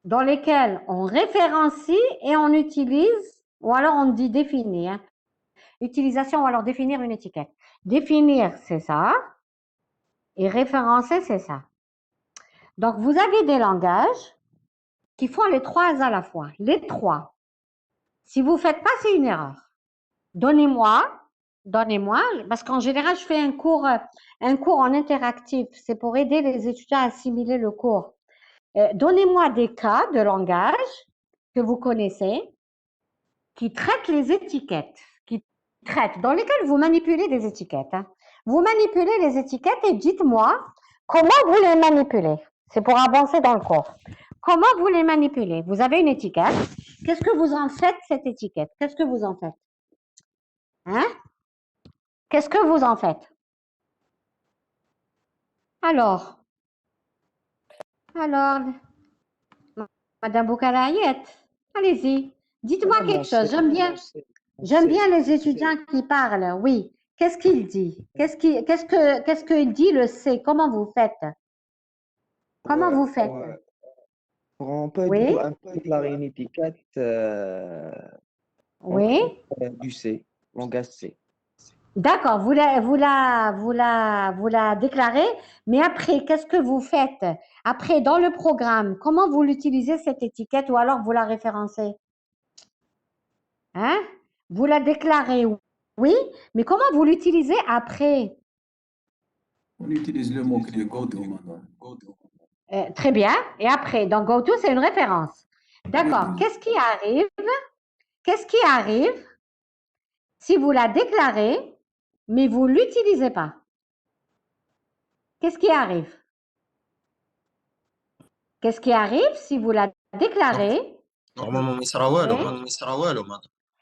dans lesquels on référencie et on utilise, ou alors on dit définir. Hein. Utilisation ou alors définir une étiquette. Définir, c'est ça, et référencer, c'est ça. Donc, vous avez des langages qui font les trois à la fois, les trois. Si vous ne faites pas, c'est une erreur. Donnez-moi, parce qu'en général, je fais un cours en interactif. C'est pour aider les étudiants à assimiler le cours. Donnez-moi des cas de langage que vous connaissez qui traitent les étiquettes, dans lesquels vous manipulez des étiquettes. Hein. Vous manipulez les étiquettes et dites-moi comment vous les manipulez. C'est pour avancer dans le cours. Comment vous les manipulez? Vous avez une étiquette. Qu'est-ce que vous en faites, cette étiquette? Qu'est-ce que vous en faites? Hein? Qu'est-ce que vous en faites? Alors, Madame Boukalayet, allez-y, dites-moi quelque chose. J'aime bien les étudiants qui parlent. Oui. Qu'est-ce qu'il dit? Qu'est-ce qu'il dit le C? Comment vous faites? Comment vous faites? On peut Oui. déclarer une étiquette Oui. Du C, langage C. D'accord, vous la déclarez, mais après, qu'est-ce que vous faites? Après, dans le programme, comment vous l'utilisez cette étiquette ou alors vous la référencez? Hein? Vous la déclarez, oui, mais comment vous l'utilisez après? On utilise le mot-clé GoTo, madame. GoTo. Très bien. Et après, donc GoTo, c'est une référence. D'accord. Oui. Qu'est-ce qui arrive si vous la déclarez, mais vous ne l'utilisez pas? Qu'est-ce qui arrive? Qu'est-ce qui arrive si vous la déclarez? Normalement, il sera ouais, madame.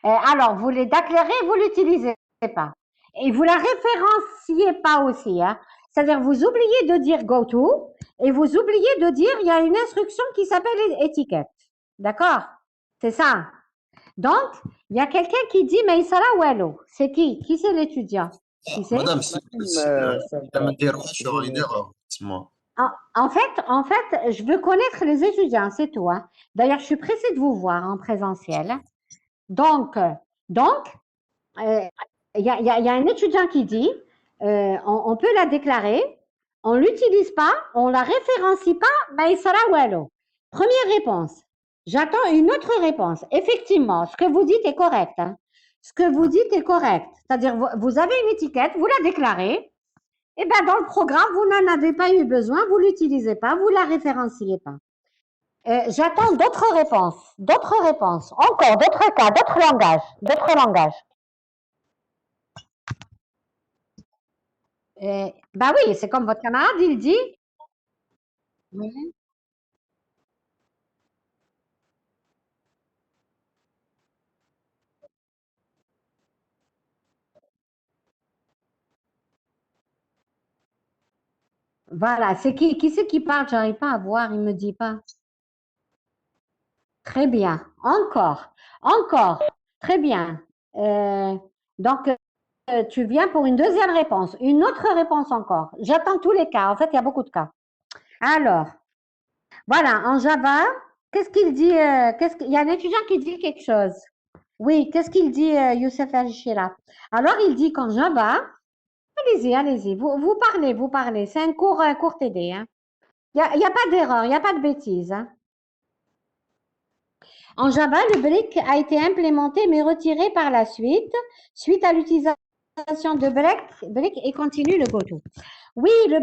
Alors, vous les déclarez, vous ne l'utilisez pas. Et vous la référenciez pas aussi. Hein? C'est-à-dire, vous oubliez de dire GoTo et vous oubliez de dire il y a une instruction qui s'appelle étiquette. D'accord? C'est ça. Donc, il y a quelqu'un qui dit mais il sera wello. C'est qui? Qui c'est l'étudiant? Qui c'est? Madame, c'est une erreur. En fait, je veux connaître les étudiants, c'est tout. Hein. D'ailleurs, je suis pressée de vous voir en présentiel. Donc, il y a un étudiant qui dit, on peut la déclarer, on l'utilise pas, on la référencie pas, mais il sera wello. Première réponse. J'attends une autre réponse. Effectivement, ce que vous dites est correct. Hein. Ce que vous dites est correct. C'est-à-dire, vous avez une étiquette, vous la déclarez, et bien dans le programme, vous n'en avez pas eu besoin, vous ne l'utilisez pas, vous ne la référenciez pas. J'attends d'autres réponses. D'autres réponses. Encore, d'autres cas, d'autres langages. D'autres langages. Bah oui, c'est comme votre camarade, il dit. Oui. Voilà, c'est qui c'est qui parle? J'arrive pas à voir, il me dit pas. Très bien. Encore, encore. Très bien. Donc, tu viens pour une deuxième réponse. Une autre réponse encore. J'attends tous les cas. En fait, il y a beaucoup de cas. Alors, voilà, en Java, qu'est-ce qu'il dit? Il y a un étudiant qui dit quelque chose. Oui, qu'est-ce qu'il dit, Youssef El-Shira? Alors, il dit qu'en Java, allez-y, allez-y, vous parlez, vous parlez. C'est un cours TD, hein. Il y a pas d'erreur, il n'y a pas de bêtises, hein. En Java, le break a été implémenté mais retiré par la suite à l'utilisation de break et continue le goto. Oui, le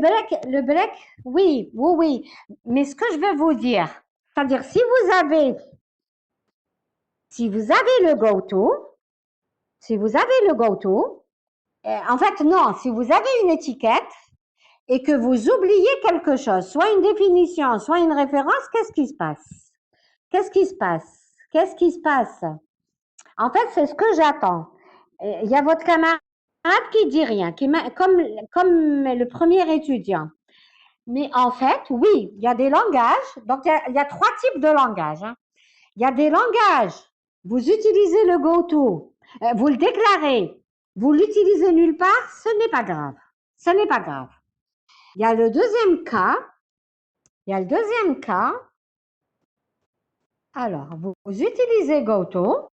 break, oui, oui, oui. Mais ce que je veux vous dire, c'est-à-dire si vous avez le goto, en fait non, si vous avez une étiquette et que vous oubliez quelque chose, soit une définition, soit une référence, qu'est-ce qui se passe? Qu'est-ce qui se passe? Qu'est-ce qui se passe? En fait, c'est ce que j'attends. Il y a votre camarade qui dit rien, comme le premier étudiant. Mais en fait, oui, il y a des langages. Donc, il y a 3 types de langages, hein. Il y a des langages, vous utilisez le goto, vous le déclarez, vous l'utilisez nulle part, ce n'est pas grave. Ce n'est pas grave. Il y a le deuxième cas. Alors, vous utilisez goto,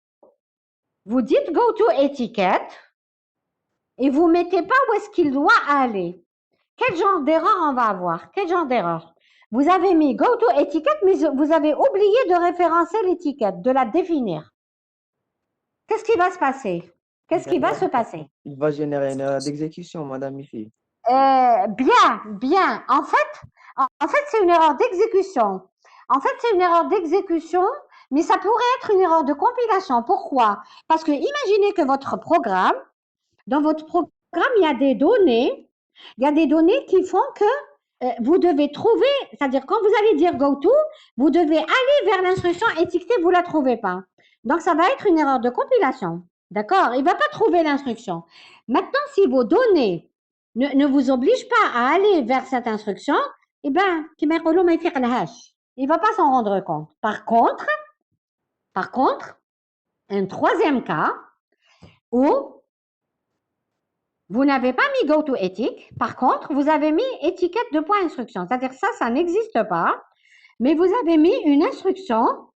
vous dites goto étiquette et vous mettez pas où est-ce qu'il doit aller. Quel genre d'erreur on va avoir? Quel genre d'erreur? Vous avez mis goto étiquette, mais vous avez oublié de référencer l'étiquette, de la définir. Qu'est-ce qui va se passer? Qu'est-ce qui va se passer? Il va générer une erreur d'exécution, Madame Mifi. Bien. En fait, c'est une erreur d'exécution. Mais ça pourrait être une erreur de compilation. Pourquoi? Parce que imaginez que dans votre programme, il y a des données qui font que vous devez trouver, c'est-à-dire quand vous allez dire go to, vous devez aller vers l'instruction étiquetée, vous ne la trouvez pas. Donc, ça va être une erreur de compilation. D'accord? Il ne va pas trouver l'instruction. Maintenant, si vos données ne vous obligent pas à aller vers cette instruction, eh bien, il ne va pas s'en rendre compte. Par contre, un troisième cas où vous n'avez pas mis go to éthique, par contre, vous avez mis étiquette de point instruction. C'est-à-dire ça n'existe pas, mais vous avez mis une instruction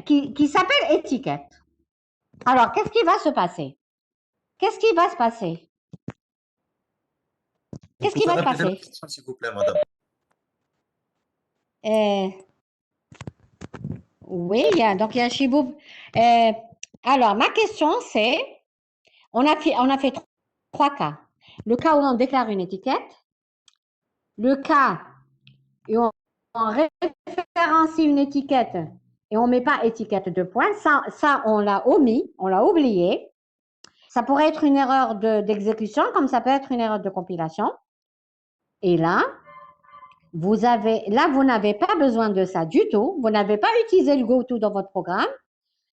qui s'appelle étiquette. Alors, qu'est-ce qui va se passer? Qu'est-ce qui va se passer? Qu'est-ce qui va se passer? S'il vous plaît, madame. Oui, donc il y a un chiboub. Alors, ma question, c'est, on a fait 3 cas. Le cas où on déclare une étiquette, le cas où on référencie une étiquette et on ne met pas étiquette de point, ça on l'a omis, on l'a oublié. Ça pourrait être une erreur d'exécution, comme ça peut être une erreur de compilation. Et là, vous n'avez pas besoin de ça du tout. Vous n'avez pas utilisé le goto dans votre programme,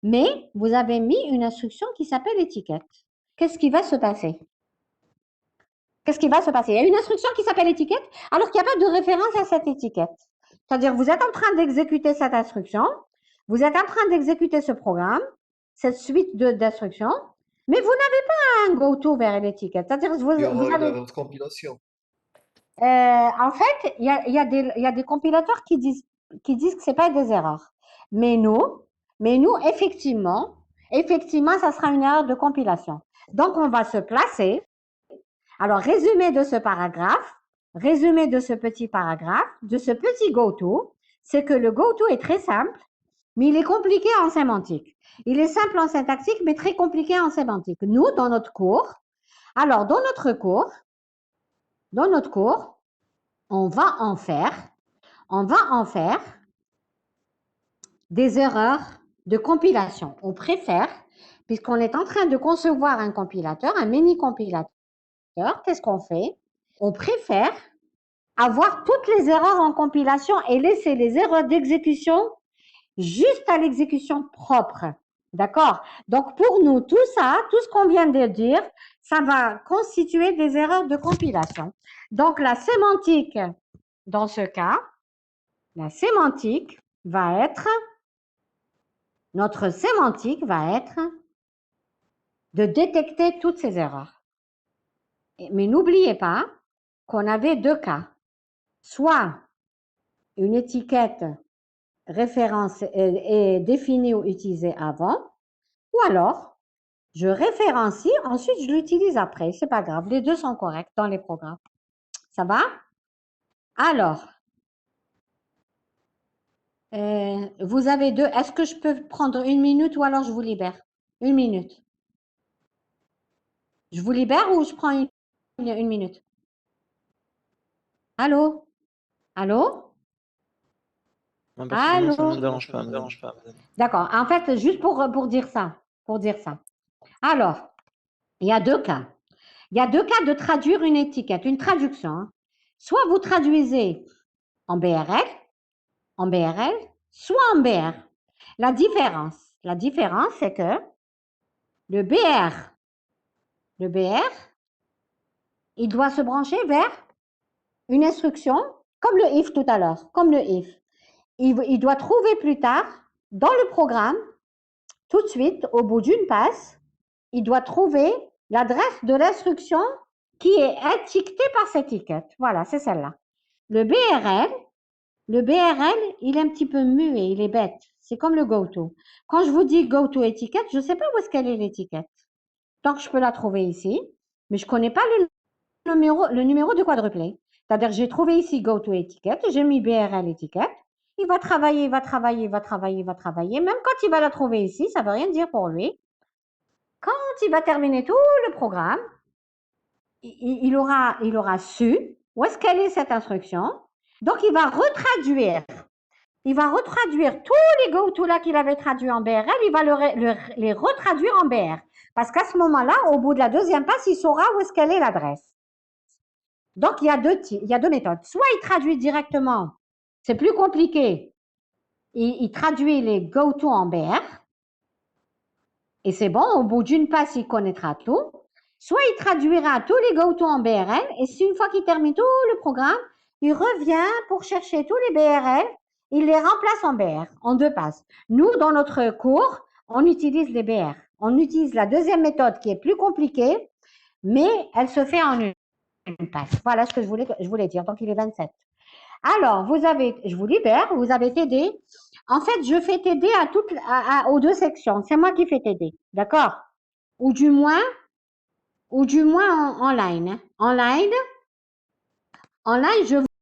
mais vous avez mis une instruction qui s'appelle étiquette. Qu'est-ce qui va se passer? Qu'est-ce qui va se passer? Il y a une instruction qui s'appelle étiquette, alors qu'il n'y a pas de référence à cette étiquette. C'est-à-dire, vous êtes en train d'exécuter cette instruction, vous êtes en train d'exécuter ce programme, cette suite d'instructions, mais vous n'avez pas un go-to vers l'étiquette. C'est-à-dire, Il y aura vous une avez... erreur de compilation. En fait, il y a des compilateurs qui disent que ce n'est pas des erreurs. Mais nous, effectivement, ça sera une erreur de compilation. Donc, on va se placer. Alors, résumé de ce petit paragraphe, de ce petit go-to, c'est que le go-to est très simple, mais il est compliqué en sémantique. Il est simple en syntaxique, mais très compliqué en sémantique. Nous, dans notre cours, on va en faire des erreurs de compilation. On préfère, puisqu'on est en train de concevoir un compilateur, un mini-compilateur, qu'est-ce qu'on fait? On préfère avoir toutes les erreurs en compilation et laisser les erreurs d'exécution juste à l'exécution propre. D'accord? Donc, pour nous, tout ça, tout ce qu'on vient de dire, ça va constituer des erreurs de compilation. Donc, la sémantique, dans ce cas, la sémantique va être, notre sémantique va être de détecter toutes ces erreurs. Mais n'oubliez pas qu'on avait deux cas. Soit une étiquette référence est définie ou utilisée avant, ou alors je référencie, ensuite je l'utilise après. C'est pas grave, les deux sont corrects dans les programmes. Ça va? Alors, vous avez deux. Est-ce que je peux prendre 1 minute ou alors je vous libère? 1 minute. Je vous libère ou je prends une minute? Allô? Allô? Non, personnellement, ça ne Allô? me dérange pas, madame. D'accord. En fait, juste pour dire ça. Alors, il y a deux cas. Il y a deux cas de traduire une étiquette, une traduction. Hein. Soit vous traduisez en BRL, soit en BR. La différence, c'est que le BR, il doit se brancher vers une instruction, comme le if tout à l'heure, comme le if. Il doit trouver plus tard, dans le programme, tout de suite, au bout d'une passe, il doit trouver l'adresse de l'instruction qui est étiquetée par cette étiquette. Voilà, c'est celle-là. Le BRL, il est un petit peu muet, il est bête. C'est comme le goto. Quand je vous dis goto étiquette, je ne sais pas où est-ce qu'elle est l'étiquette. Donc, je peux la trouver ici, mais je ne connais pas le numéro de quadruplé. C'est-à-dire, j'ai trouvé ici goto étiquette, j'ai mis BRL étiquette. Il va travailler. Même quand il va la trouver ici, ça ne veut rien dire pour lui. Quand il va terminer tout le programme, il aura su où est-ce qu'elle est cette instruction. Donc, il va retraduire. Tous les go-to là qu'il avait traduits en BRL, il va les retraduire en BR. Parce qu'à ce moment-là, au bout de la deuxième passe, il saura où est-ce qu'elle est l'adresse. Donc, il y a deux méthodes. Soit il traduit directement, c'est plus compliqué. Il traduit les go-to en BR. Et c'est bon, au bout d'une passe, il connaîtra tout. Soit il traduira tous les go-to en BRL. Et si une fois qu'il termine tout le programme, il revient pour chercher tous les BRL. Il les remplace en BR, en deux passes. Nous, dans notre cours, on utilise les BR. On utilise la deuxième méthode qui est plus compliquée, mais elle se fait en une passe. Voilà ce que je voulais dire. Donc, il est 27. Alors, je vous libère, vous avez TD. En fait, je fais TD aux deux sections. C'est moi qui fais TD, d'accord? Ou du moins en ligne. En ligne, je